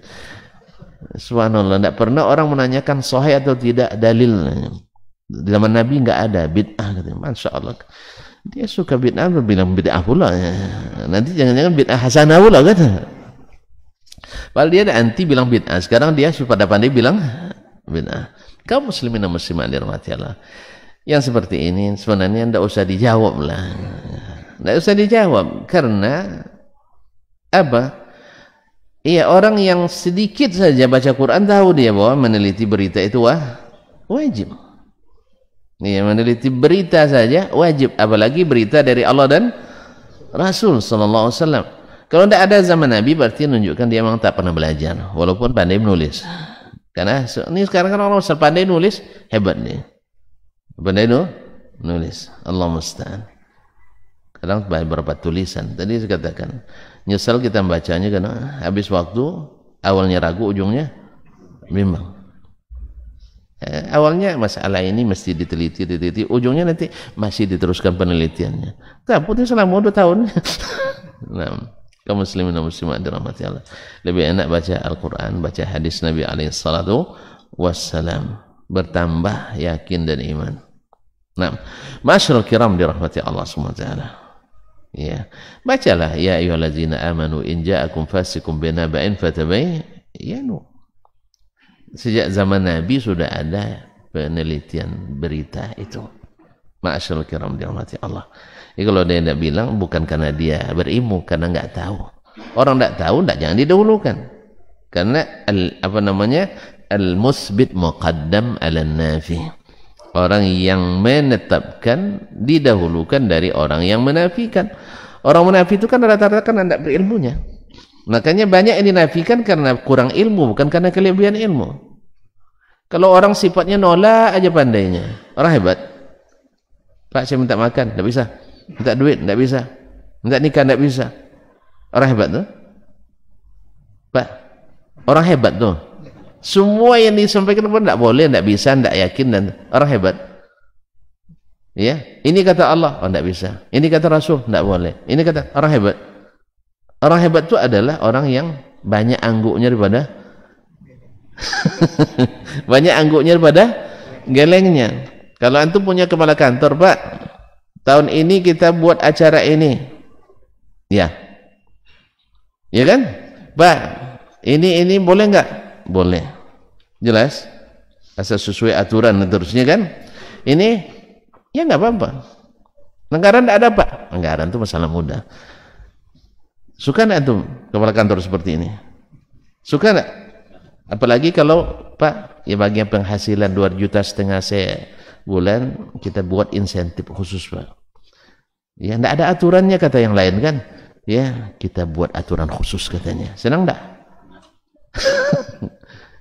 Subhanallah, tidak pernah orang menanyakan sahih atau tidak dalil. Di zaman Nabi enggak ada bid'ah katanya. Masya Allah, dia suka bid'ah, bilang bid'ah pula ya. Nanti jangan-jangan bid'ah hasanah pula kan. Padahal dia ada anti bilang bid'ah. Sekarang dia pada pandai bilang bid'ah. Kaum muslimin dan muslimat dirahmati Allah, yang seperti ini sebenarnya tidak usah dijawab lah. Tidak usah dijawab. Karena apa? Iya, orang yang sedikit saja baca Quran tahu dia bahwa meneliti berita itu wajib. Iya, meneliti berita saja wajib, apalagi berita dari Allah dan Rasul sallallahu alaihi wasallam. Kalau tidak ada zaman Nabi berarti menunjukkan dia memang tak pernah belajar, walaupun pandai menulis. Karena ini sekarang kan orang pandai nulis, hebat nih. Pandai nulis. Allah musta'an. Kadang beberapa tulisan. Tadi saya katakan, nyesal kita membacanya karena habis waktu, awalnya ragu, ujungnya bimbang. Awalnya masalah ini mesti diteliti, ujungnya nanti masih diteruskan penelitiannya. Tapi selama 2 tahun. Nah, kaum muslimin dan muslimat dirahmati Allah, lebih enak baca Al-Quran, baca hadis Nabi SAW, bertambah yakin dan iman. Nah, masyaallah kiram dirahmati Allah SWT. Ya, bacalah ya ayyuhallazina amanu in ja'akum fasiqun binaba'in fatabayyanu. Sejak zaman Nabi sudah ada penelitian berita itu. Ma'asyarul kiram dirahmati Allah. Jadi kalau dia tidak bilang bukan karena dia berilmu, karena enggak tahu. Orang tidak tahu jangan didahulukan. Karena al-musbit muqaddam 'ala nafi. Orang yang menetapkan didahulukan dari orang yang menafikan. Orang munafik itu kan rata-rata kan tidak berilmunya. Makanya banyak yang dinafikan karena kurang ilmu, bukan karena kelebihan ilmu. Kalau orang sifatnya nolak aja pandainya, orang hebat. Pak, saya minta makan, tidak bisa. Minta duit, tidak bisa. Minta nikah, tidak bisa. Orang hebat tuh. Pak, orang hebat tuh. Semua yang disampaikan pun tidak boleh, tidak bisa, tidak yakin, dan orang hebat. Ya, ini kata Allah, oh tidak bisa. Ini kata Rasul, tidak boleh. Ini kata orang hebat. Orang hebat itu adalah orang yang banyak angguknya daripada banyak angguknya daripada gelengnya. Kalau antum punya kepala kantor, Pak, tahun ini kita buat acara ini, ya kan, Pak, ini boleh nggak? Boleh, jelas, asal sesuai aturan dan terusnya kan. Ini ya nggak apa-apa. Anggaran tidak ada, Pak. Anggaran itu masalah mudah. Suka nggak antum kepala kantor seperti ini? Suka nggak? Apalagi kalau, Pak, ya bagian penghasilan 2,5 juta sebulan kita buat insentif khusus, Pak. Ya tidak ada aturannya kata yang lain kan. Ya kita buat aturan khusus katanya. Senang enggak?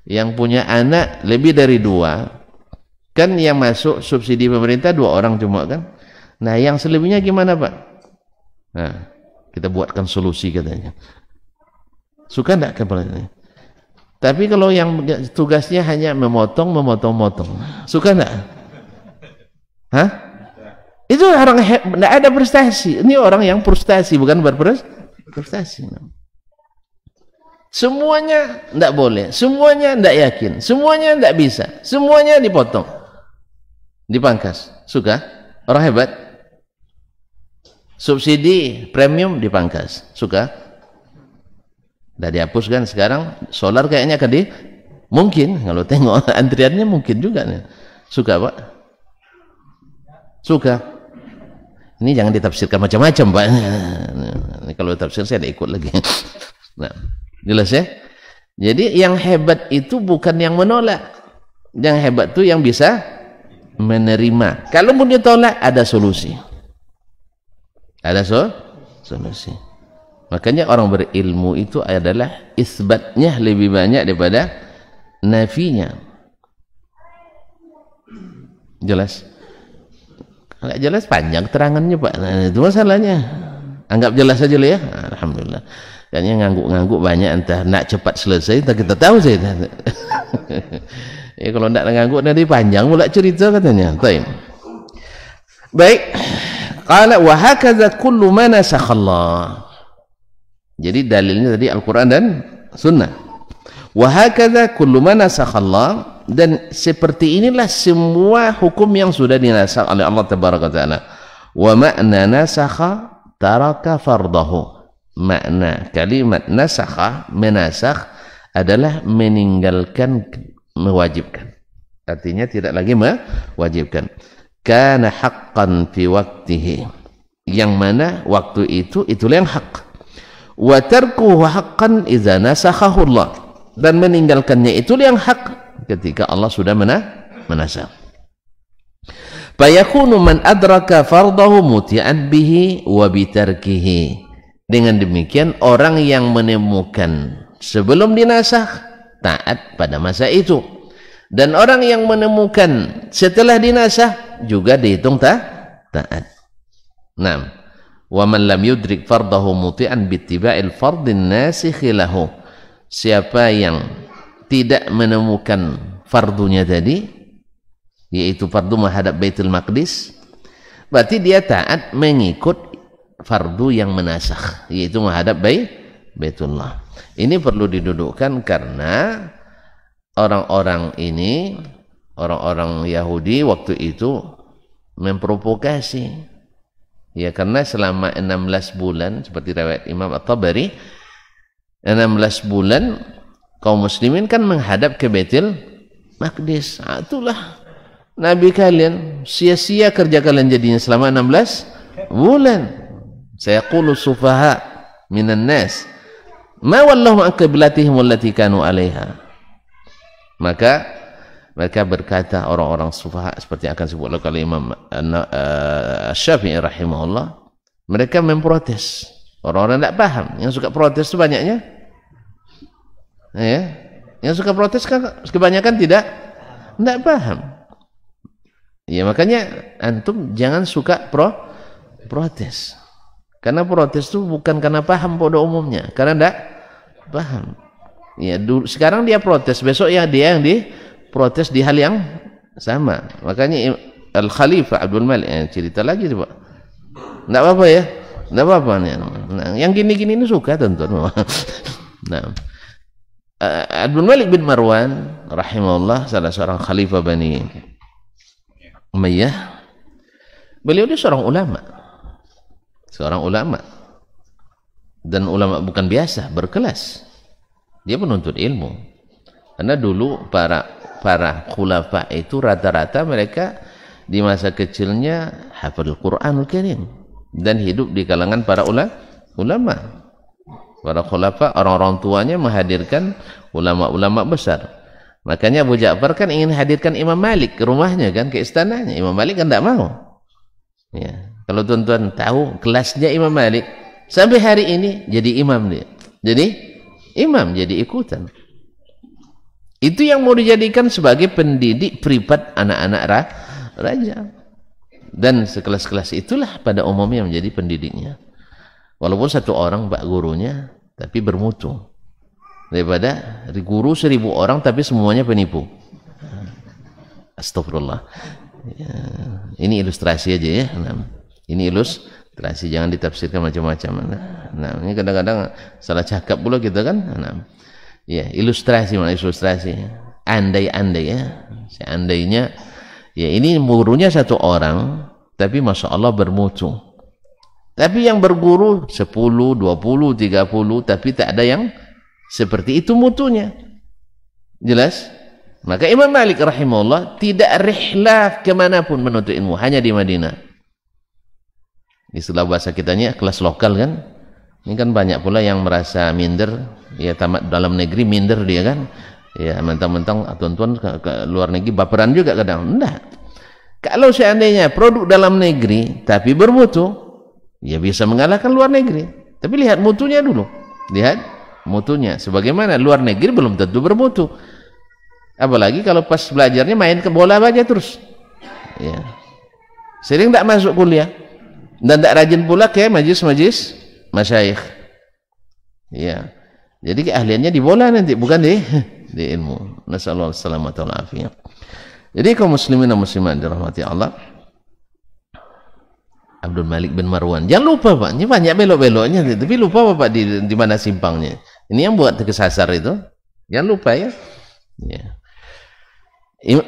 Yang punya anak lebih dari 2 kan yang masuk subsidi pemerintah 2 orang cuma kan. Nah yang selebihnya gimana, Pak? Nah kita buatkan solusi katanya. Suka enggak kepala ini? Tapi kalau yang tugasnya hanya memotong, suka enggak? Hah? Itu orang tidak ada prestasi. Ini orang yang frustasi, bukan berprestasi. Semuanya tidak boleh, semuanya tidak yakin, semuanya tidak bisa, semuanya dipotong, dipangkas. Suka? Orang hebat. Subsidi premium dipangkas. Suka? Tidak dihapus kan sekarang? Solar kayaknya kan mungkin kalau tengok antriannya mungkin juga. Suka, Pak? Suka? Ini jangan ditafsirkan macam-macam, Pak. Ini kalau tafsir saya tidak ikut lagi. Nah, jelas ya? Jadi yang hebat itu bukan yang menolak. Yang hebat itu yang bisa menerima. Kalau mau ditolak ada solusi. Ada solusi. Makanya orang berilmu itu adalah isbatnya lebih banyak daripada nafinya. Jelas? Enggak jelas panjang terangannya, Pak. Nah, itu masalahnya. Anggap jelas saja lah ya. Alhamdulillah. Kayaknya ngangguk-ngangguk banyak, entah nak cepat selesai, entah kita tahu saya. Ya kalau nak ngangguk nanti panjang pula cerita katanya. Baik. Qala wa hakadha kullu ma nasakhallah. Jadi dalilnya tadi Al-Qur'an dan Sunnah. Wa hakadha kullu ma nasakhallah, dan seperti inilah semua hukum yang sudah dinasakh oleh Allah Tabaraka Taala. Wa ma'na nasakha taraka fardahu. Makna kalimat nasakha, menasakh adalah meninggalkan, mewajibkan. Artinya tidak lagi mewajibkan. Kana haqqan fi waqtihi, yang mana waktu itu itulah yang hak. Wa tarkuhu haqqan idza nasakhahu Allah, dan meninggalkannya itulah yang hak ketika Allah sudah menasakh. Fayakunu man adraka fardahu muti'an bihi wa bitarkihi. Dengan demikian orang yang menemukan sebelum dinasakh taat pada masa itu, dan orang yang menemukan setelah dinasakh juga dihitung taat. Naam. Wa man lam yudrik fardahu muti'an bittiba'il fardin nasikhi lahu. Siapa yang tidak menemukan fardunya tadi, yaitu fardu menghadap Baitul Maqdis, berarti dia taat mengikut fardu yang menasakh, yaitu menghadap Baitullah. Ini perlu didudukkan karena orang-orang ini, orang-orang Yahudi waktu itu memprovokasi. Ya, karena selama 16 bulan seperti riwayat Imam At-Tabari, 16 bulan kaum muslimin kan menghadap ke Baitul Maqdis. Itulah Nabi kalian, sia-sia kerja kalian jadinya selama 16 bulan. Sayaqulu sufaha minan nas ma wallahu an qiblatihim allati kanu 'alaiha. Maka Mereka berkata, orang-orang sufaha seperti yang akan disebut oleh Imam Syafi'i rahimahullah, mereka memprotes. Orang-orang tidak paham. Yang suka protes itu banyaknya, ya. Yang suka protes kan kebanyakan tidak paham. Ya, makanya antum jangan suka protes. Karena protes itu bukan karena paham pada umumnya, karena tidak paham. Ya, sekarang dia protes, besok ya dia yang diprotes di hal yang sama. Makanya Al-Khalifah Abdul Malik cerita lagi coba. Enggak apa-apa ya. Enggak apa-apa nih. Nah, yang gini-gini ini suka tonton. Nah, Abdul Malik bin Marwan rahimahullah, salah seorang khalifah Bani Umayyah. Beliau dia seorang ulama. Seorang ulama. Dan ulama bukan biasa, berkelas. Dia penuntut ilmu. Karena dulu para khulafa itu rata-rata mereka di masa kecilnya hafal Qur'anul Karim dan hidup di kalangan para ulama. Para khulafa, orang-orang tuanya menghadirkan ulama-ulama besar. Makanya Abu Ja'far kan ingin hadirkan Imam Malik ke rumahnya kan, ke istananya. Imam Malik kan tidak mau. Ya. Kalau tuan-tuan tahu kelasnya Imam Malik, sampai hari ini jadi imam dia. Jadi imam, jadi ikutan. Itu yang mau dijadikan sebagai pendidik privat anak-anak raja. Dan sekelas-kelas itulah pada umumnya menjadi pendidiknya. Walaupun satu orang pak gurunya, tapi bermutu. Daripada guru 1000 orang tapi semuanya penipu. Astagfirullah. Ya, ini ilustrasi aja ya. Ini ilustrasi, jangan ditafsirkan macam-macam. Nah, ini kadang-kadang salah cakap pula kita kan. Ya, ilustrasi, mana ilustrasi. Andai-andai ya. Seandainya ya ini gurunya satu orang, tapi masya Allah bermutu. Tapi yang berguru 10, 20, 30, tapi tak ada yang seperti itu mutunya. Jelas? Maka Imam Malik rahimahullah tidak rihlah kemanapun menuntut ilmu, hanya di Madinah. Istilah bahasa kitanya kelas lokal kan. Ini kan banyak pula yang merasa minder, ya tamat dalam negeri minder dia kan. Ya mentang-mentang tuan-tuan ke luar negeri baperan juga kadang. Enggak. Kalau seandainya produk dalam negeri tapi bermutu, ya bisa mengalahkan luar negeri. Tapi lihat mutunya dulu. Lihat mutunya. Sebagaimana luar negeri belum tentu bermutu. Apalagi kalau pas belajarnya main ke bola aja terus. Ya. Sering tidak masuk kuliah. Dan tidak rajin pula ke majlis-majlis masyayikh. Ya. Jadi keahliannya di bola nanti, bukan di ilmu. Nasallahu alaihi wasallam. Jadi kaum muslimin dan muslimat dirahmati Allah, Abdul Malik bin Marwan. Jangan lupa Pak, ini banyak belok-beloknya, tapi lupa Bapak di mana simpangnya. Ini yang buat kesasar itu. Jangan lupa ya. Ya.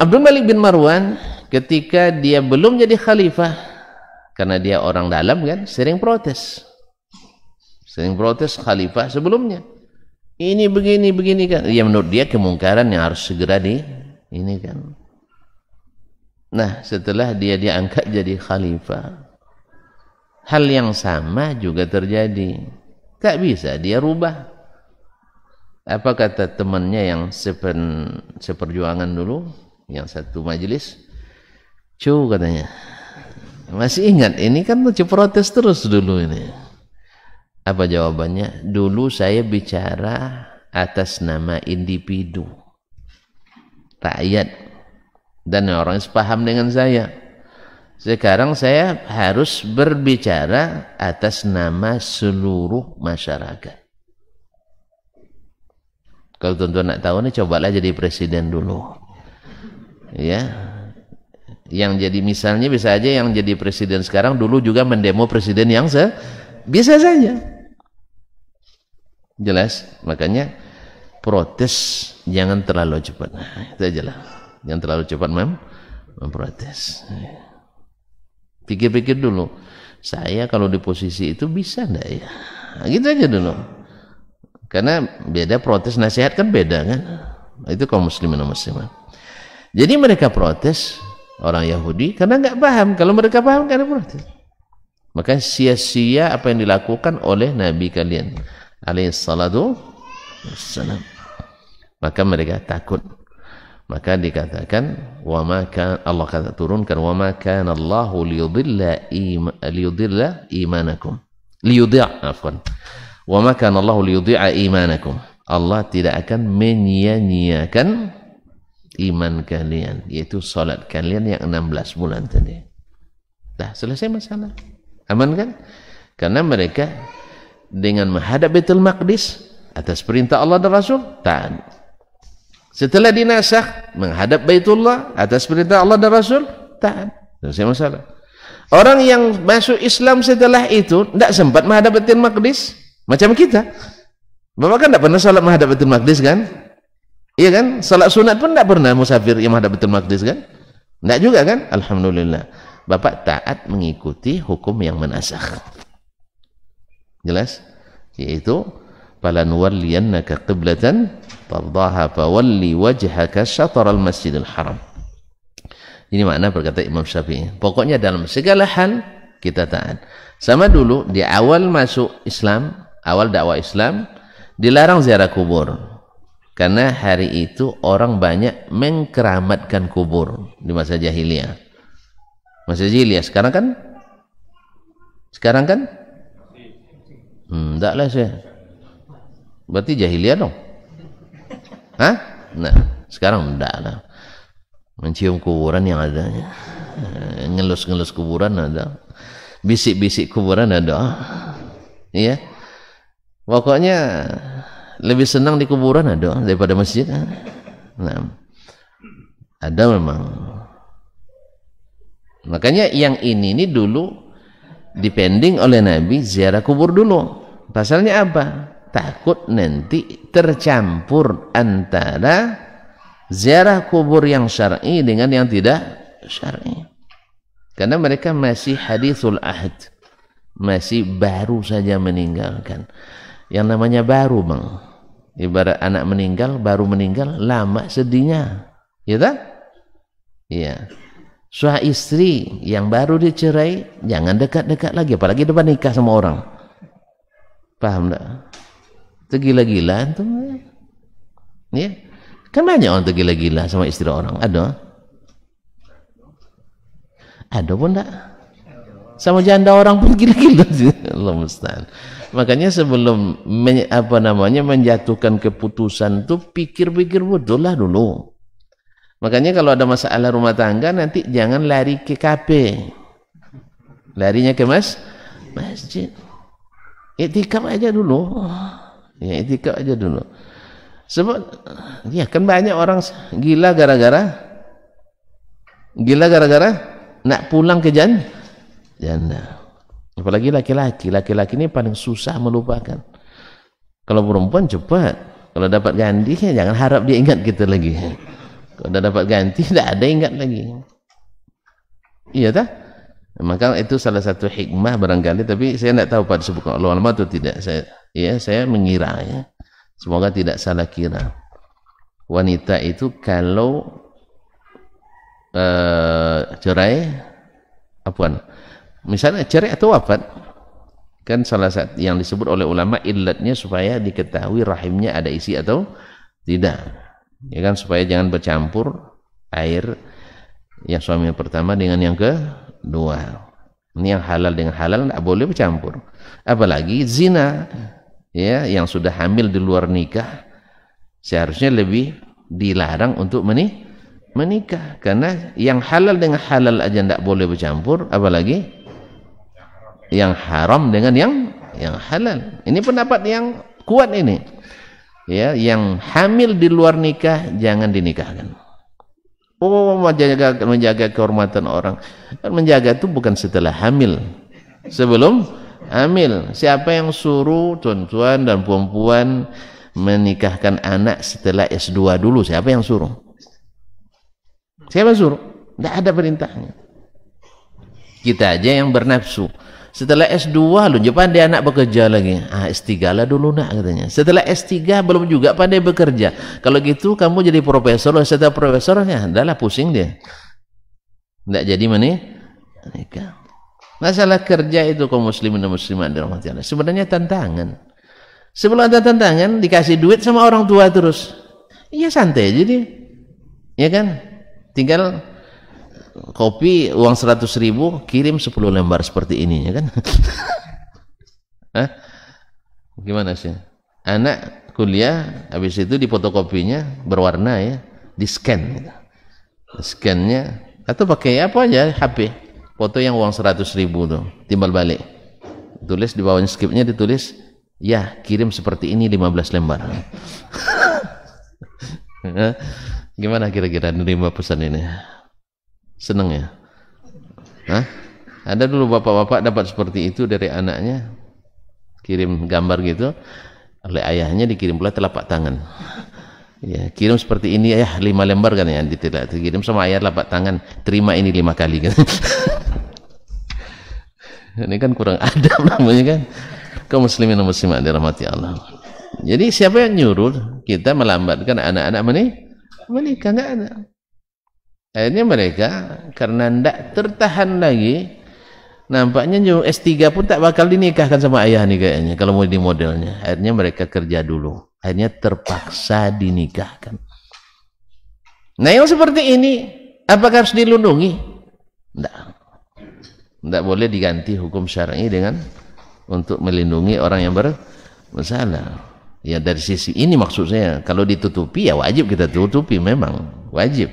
Abdul Malik bin Marwan ketika dia belum jadi khalifah, karena dia orang dalam kan, sering protes khalifah sebelumnya. Ini begini kan. Ya menurut dia kemungkaran yang harus segera ini kan. Nah setelah dia diangkat jadi khalifah, hal yang sama juga terjadi. Tak bisa dia rubah. Apa kata temannya yang seperjuangan dulu, yang satu majelis, katanya, masih ingat ini kan protes terus dulu ini. Apa jawabannya? Dulu saya bicara atas nama individu, rakyat, dan orang sepaham dengan saya. Sekarang saya harus berbicara atas nama seluruh masyarakat. Kalau tuan-tuan nak tahu nih, cobalah jadi presiden dulu. Ya. Yang jadi misalnya bisa aja yang jadi presiden sekarang dulu juga mendemo presiden yang biasa saja. Jelas? Makanya protes jangan terlalu cepat. Nah, itu aja lah. Jangan terlalu cepat memprotes. Pikir-pikir dulu. Saya kalau di posisi itu bisa enggak ya? Nah, gitu aja dulu. Karena beda protes nasihat kan beda kan. Itu kaum muslimin dan muslimat. Jadi mereka protes orang Yahudi karena nggak paham. Kalau mereka paham kan protes. Maka sia-sia apa yang dilakukan oleh Nabi kalian alaihi salatu wassalam. Maka mereka takut. Maka dikatakan Allah kata turunkan wa ma kana Allahu liyudilla imanakum wa ma kana Allahu liyudhi'a imanakum. Allah tidak akan menyia-nyiakan iman kalian, yaitu salat kalian yang 16 bulan tadi. Dah selesai masalah, aman kan? Karena mereka dengan menghadap Baitul Maqdis atas perintah Allah dan Rasul, taat. Setelah dinasakh menghadap Baitullah atas perintah Allah dan Rasul, taat. Selesai masalah. Orang yang masuk Islam setelah itu tidak sempat menghadap Baitul Maqdis macam kita. Bapak kan tidak pernah salat menghadap Baitul Maqdis kan? Iya kan? Salat sunat pun tidak pernah musafir yang menghadap Baitul Maqdis kan? Tidak juga kan? Alhamdulillah. Bapak taat mengikuti hukum yang menasakh. Jelas? Yaitu falanuwalliyannaka qiblatan tardaha fawalli wajhaka syatral masjidil haram. Ini makna perkataan Imam Syafi'i. Pokoknya dalam segala hal kita taat. Sama dulu di awal masuk Islam, awal dakwah Islam, dilarang ziarah kubur. Karena hari itu orang banyak mengkeramatkan kubur di masa jahiliyah. Masa jahiliyah sekarang kan? Enggaklah saya. Berarti jahiliyah dong. Hah? Nah, sekarang enggak lah. Mencium kuburan yang ada, ngelus-ngelus kuburan ada, bisik-bisik kuburan ada. Iya. Pokoknya lebih senang di kuburan ada daripada masjid. Nah, ada memang. Makanya yang ini dulu dipending oleh Nabi ziarah kubur dulu. Pasalnya apa? Takut nanti tercampur antara ziarah kubur yang syar'i dengan yang tidak syar'i. Karena mereka masih hadithul ahd, masih baru saja meninggalkan. Yang namanya baru, Bang. Ibarat anak meninggal, baru meninggal, lama sedihnya. Ya tak? Iya. Suami istri yang baru dicerai, jangan dekat-dekat lagi, apalagi depan nikah sama orang. Paham tak? Tergila-gila tuh, ya kan banyak orang tergila-gila sama istri orang. Ada pun enggak, sama janda orang pun gila-gila. Allah musta'an. Makanya sebelum menjatuhkan keputusan tuh pikir-pikir betul lah dulu. Makanya kalau ada masalah rumah tangga nanti jangan lari ke kafe, larinya ke masjid. Iktikaf aja dulu. Ya, itikaf aja dulu. Sebab ya kan banyak orang gila gara-gara nak pulang ke janda. Apalagi laki-laki ini paling susah melupakan. Kalau perempuan cepat, kalau dapat ganti jangan harap dia ingat kita lagi. Kalau udah dapat ganti tidak ada ingat lagi. Iya tak? Maka itu salah satu hikmah barangkali, tapi saya tidak tahu pada disebutkan Allah ulama atau tidak. Saya mengira ya. Semoga tidak salah kira. Wanita itu kalau cerai, misalnya cerai atau wafat, kan salah satu yang disebut oleh ulama illatnya supaya diketahui rahimnya ada isi atau tidak. Ya kan, supaya jangan bercampur air yang suami pertama dengan yang kedua. Ini yang halal dengan halal tidak boleh bercampur. Apalagi zina, ya, yang sudah hamil di luar nikah seharusnya lebih dilarang untuk menikah, karena yang halal dengan halal aja tidak boleh bercampur, apalagi yang haram dengan yang halal. Ini pendapat yang kuat ini. Ya, yang hamil di luar nikah jangan dinikahkan. Menjaga kehormatan orang. Menjaga itu bukan setelah hamil, sebelum hamil. Siapa yang suruh tuan-tuan dan puan-puan menikahkan anak setelah S2 dulu? Siapa yang suruh? Siapa yang suruh? Tidak ada perintahnya. Kita aja yang bernafsu. Setelah S2 lu pandai anak bekerja lagi. S3 lah dulu nak katanya. Setelah S3 belum juga pandai bekerja. Kalau gitu kamu jadi profesor, setelah profesornya adalah pusing dia. Tidak jadi menikah. Masalah kerja itu kaum muslimin dan muslimat dirahmati Allah. Sebenarnya tantangan. Sebelum ada tantangan dikasih duit sama orang tua terus. Iya santai jadi. Ya kan? Tinggal kopi uang 100.000 kirim 10 lembar seperti ini, ya kan? Hah? Gimana sih? Anak kuliah habis itu di fotokopinya berwarna ya, di scan gitu. Scannya atau pakai apa aja HP, foto yang uang 100.000 tuh timbal balik, tulis di bawahnya, skripnya ditulis ya kirim seperti ini 15 lembar. Gimana kira-kira nerima pesan ini? Seneng ya? Hah? Ada dulu bapak-bapak dapat seperti itu dari anaknya, kirim gambar gitu, oleh ayahnya dikirim pula telapak tangan. Ya, kirim seperti ini ya 5 lembar kan ya, dikirim sama ayah telapak tangan, terima ini 5 kali kan. Ini kan kurang adab namanya kan. Kaum muslimin dan muslimat dirahmati Allah. Jadi siapa yang nyuruh kita melambatkan anak-anak menikah? Enggak ada. Akhirnya mereka karena tidak tertahan lagi, nampaknya S3 pun tak bakal dinikahkan sama ayah nih kayaknya kalau mau di modelnya. Akhirnya mereka kerja dulu. Akhirnya terpaksa dinikahkan. Nah yang seperti ini apakah harus dilindungi? Tidak boleh diganti hukum syar'i dengan untuk melindungi orang yang bermasalah. Ya dari sisi ini maksud saya, kalau ditutupi ya wajib kita tutupi, memang wajib.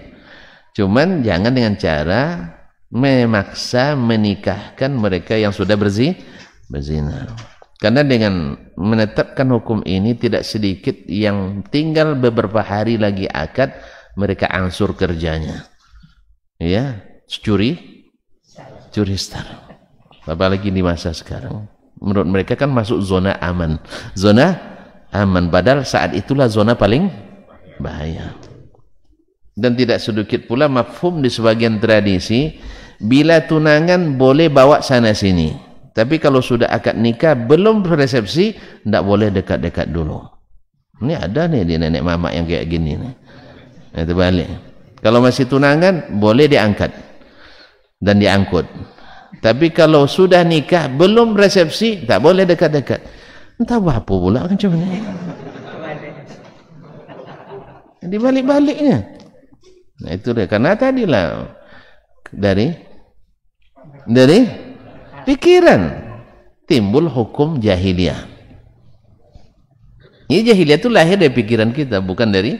Cuman jangan dengan cara memaksa menikahkan mereka yang sudah berzina. Karena dengan menetapkan hukum ini tidak sedikit yang tinggal beberapa hari lagi akad mereka angsur kerjanya. Ya, curi star. Apalagi di masa sekarang. Menurut mereka kan masuk zona aman. Zona aman, padahal saat itulah zona paling bahaya. Dan tidak sedikit pula mafhum di sebagian tradisi, bila tunangan boleh bawa sana sini. Tapi kalau sudah akad nikah belum resepsi, tidak boleh dekat-dekat dulu. Ini ada nih di nenek mama yang kayak gini nih. Itu balik. Kalau masih tunangan boleh diangkat dan diangkut. Tapi kalau sudah nikah belum resepsi, tak boleh dekat-dekat. Entah apa pula kan macam ni. Dibalik-baliknya. Nah itu dia. Karena tadilah dari pikiran timbul hukum jahiliyah. Ini jahiliyah itu lahir dari pikiran kita, bukan dari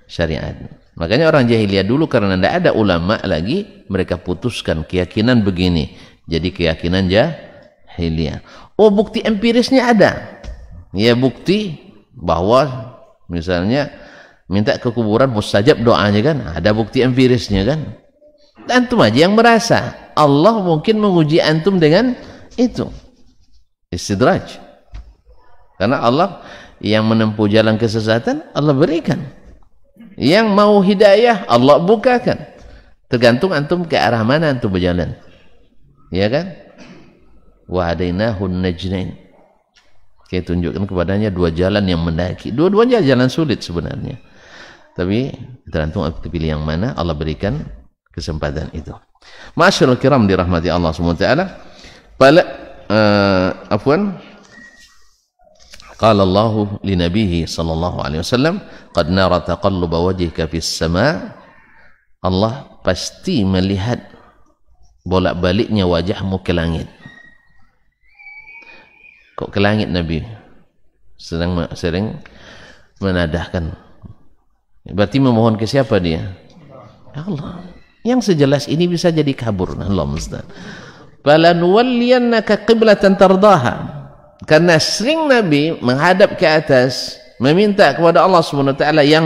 syariat. Makanya orang jahiliyah dulu karena tidak ada ulama lagi, mereka putuskan keyakinan begini, jadi keyakinan jahiliyah. Oh, bukti empirisnya ada. Ya, bukti bahwa misalnya minta ke kuburan mustajab doanya kan, ada bukti empirisnya kan. Antum aja yang merasa Allah mungkin menguji antum dengan itu. Istidraj. Karena Allah yang menempuh jalan kesesatan Allah berikan. Yang mau hidayah Allah bukakan. Tergantung antum ke arah mana antum berjalan. Ya kan? Wa hadainahun najdain. Kita tunjukkan kepadanya dua jalan yang mendaki. Dua-duanya jalan sulit sebenarnya. Tapi tergantung antum pilih yang mana, Allah berikan kesempatan itu. Masyaallah kiram dirahmati Allah SWT. Qala Allah li nabihi sallallahu alaihi wasallam, qad nara taqalluba wajhika fis sama. Allah pasti melihat bolak-baliknya wajahmu ke langit. Kok ke langit Nabi? Sering menadahkan. Berarti memohon ke siapa dia? Allah. Yang sejelas ini bisa jadi kabur. Allah musta'an. Falanuwalliyannaka qiblatan tardaha. Karena sering Nabi menghadap ke atas, meminta kepada Allah SWT yang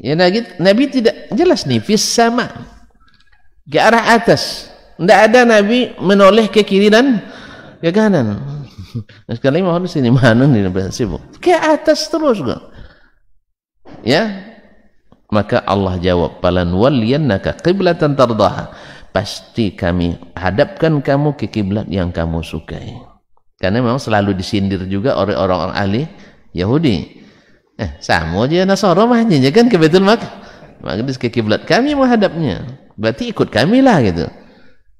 ya Nabi tidak jelas nih fis sama, ke arah atas. Tidak ada Nabi menoleh ke kiri dan ke kanan. Sekali mohon sini mana nih sibuk ke atas terus kok. Ya, maka Allah jawab, falanuwalliyannaka qiblatan tardaha. Pasti kami hadapkan kamu ke kiblat yang kamu sukai. Karena memang selalu disindir juga oleh orang-orang ahli Yahudi. Sama aja Nasara mahnya kan ke Baitul Maqdis, ke kiblat kami menghadapnya. Berarti ikut kami lah gitu.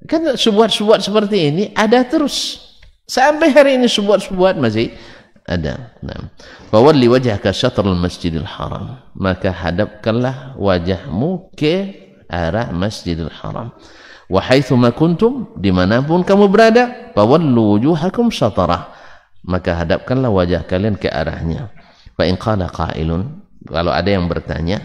Kan subuat-subuat seperti ini ada terus. Sampai hari ini subuat-subuat masih Ada. Nah, fawalli wajhaka syatrul masjidil haram, maka hadapkanlah wajahmu ke arah Masjidil Haram. Wa haitsuma kuntum, dimanapun kamu berada, fawallu wujuhakum syatrah, maka hadapkanlah wajah kalian ke arahnya. Fa in qala qailun, kalau ada yang bertanya,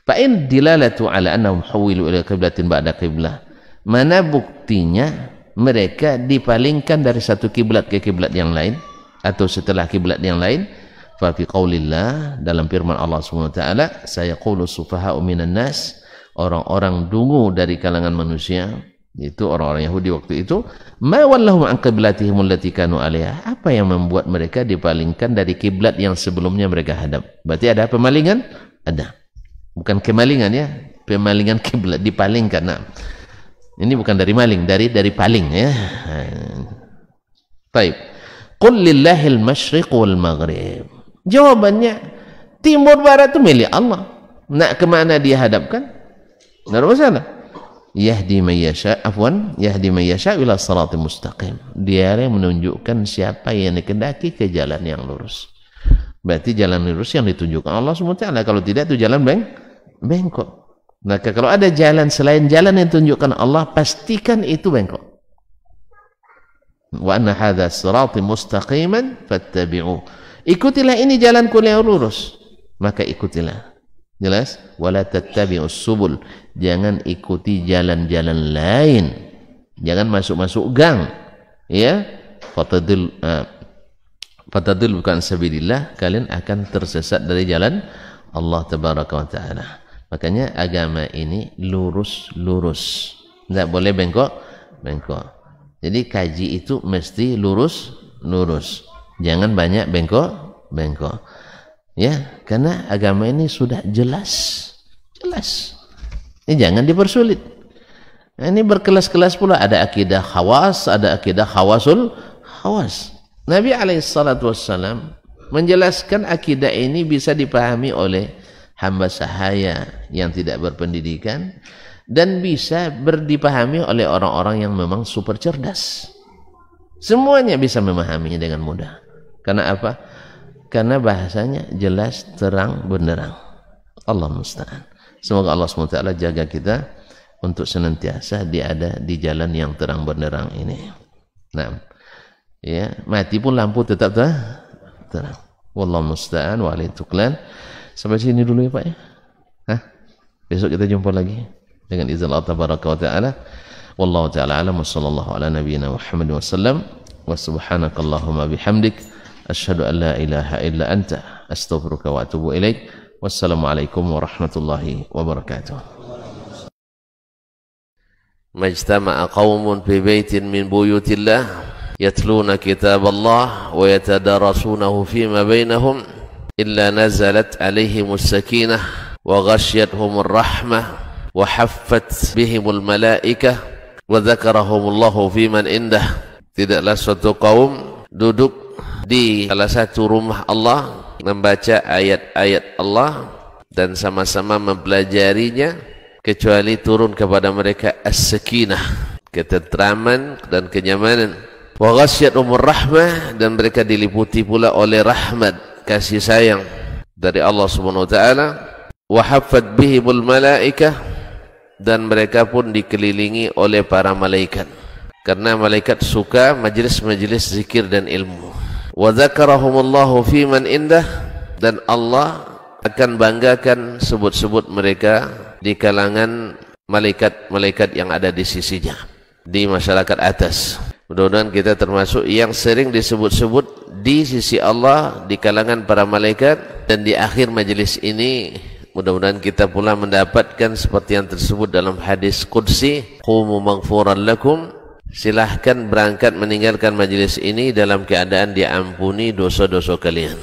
fa in dilalatu ala annahum huwilu ila qiblatin ba'da qiblah, mana buktinya mereka dipalingkan dari satu kiblat ke kiblat yang lain atau setelah kiblat yang lain? Fa fi qaulillah, dalam firman Allah Subhanahu wa taala, sayaqulu sufaha'u minan nas, orang-orang dungu dari kalangan manusia, itu orang-orang Yahudi waktu itu, ma wallahum an qiblatihim allati kanu 'alaiha, apa yang membuat mereka dipalingkan dari kiblat yang sebelumnya mereka hadap? Berarti ada pemalingan? Ada. Bukan kemalingan ya, pemalingan kiblat, dipalingkan. Nah, ini bukan dari maling, dari paling ya. Baik. Qul lillahil masyriq wal maghrib. Jawabannya, timur barat itu milik Allah. Nak kemana dia hadapkan? Tidak ada masalah. Yahdi man yasha, yahdi man yasha ila siratal mustaqim. Dia yang menunjukkan siapa yang dikehendaki ke jalan yang lurus. Berarti jalan lurus yang ditunjukkan Allah SWT. Kalau tidak, itu jalan bengkok. Maka kalau ada jalan selain jalan yang ditunjukkan Allah, pastikan itu bengkok. Wa anna hadza siratal mustaqiman fattabi'u. Ikutilah ini jalanku yang lurus, maka ikutilah. Jelas? Wala tattabi'us subul, jangan ikuti jalan-jalan lain, jangan masuk-masuk gang, ya. Fatadil bukan sabilillah, kalian akan tersesat dari jalan Allah tabaraka wa taala. Makanya agama ini lurus, tidak boleh bengkok. Jadi kaji itu mesti lurus, jangan banyak bengkok. Ya, karena agama ini sudah jelas. Ini jangan dipersulit. Nah, ini berkelas-kelas pula, ada akidah khawas, ada akidah khawasul khawas. Nabi alaihissalam menjelaskan akidah ini bisa dipahami oleh hamba sahaya yang tidak berpendidikan, dan bisa dipahami oleh orang-orang yang memang super cerdas. Semuanya bisa memahaminya dengan mudah. Karena apa? Karena bahasanya jelas, terang, benderang. Allah musta'an. Semoga Allah SWT jaga kita untuk senantiasa ada di jalan yang terang benderang ini. Nah, ya, mati pun lampu tetap terang. Wallahu musta'an wa alaihi tuklan. Sampai sini dulu ya Pak ya. Besok kita jumpa lagi dengan izin Allah tabaraka wa ta'ala. Wallahu ta'ala alam, wa sallallahu ala nabiyyina Muhammad wa sallam, wa subhanakallahumma bihamdik, asyhadu an la ilaha illa anta, astaghfiruka wa atubu ilaik. Wassalamualaikum warahmatullahi wabarakatuh. Majtama'a qaumun fi baitin min buyutillah yatluna kitaballah wa yatadarasunahu fima bainahum illa nazalat alaihimus sakinah wa ghasyiyatuhumur rahmah wa haffat bihimul malaikah wa dzakarahumullahu fiman indah. Tidaklah suatu kaum duduk di salah satu rumah Allah, membaca ayat-ayat Allah dan sama-sama mempelajarinya, kecuali turun kepada mereka as-sakinah, ketentraman dan kenyamanan. Wa ghasyiyatuhumur rahmah, dan mereka diliputi pula oleh rahmat, kasih sayang dari Allah Subhanahu wa taala. Wa haffat bihimul malaikah, dan mereka pun dikelilingi oleh para malaikat, karena malaikat suka majelis-majelis zikir dan ilmu. Wa dzakarahumullahu fiman indah, dan Allah akan banggakan sebut-sebut mereka di kalangan malaikat-malaikat yang ada di sisinya, di masyarakat atas. Mudah-mudahan kita termasuk yang sering disebut-sebut di sisi Allah, di kalangan para malaikat. Dan di akhir majelis ini mudah-mudahan kita pula mendapatkan seperti yang tersebut dalam hadis qudsi, qumu maghfuran lakum, silahkan berangkat meninggalkan majelis ini dalam keadaan diampuni dosa-dosa kalian.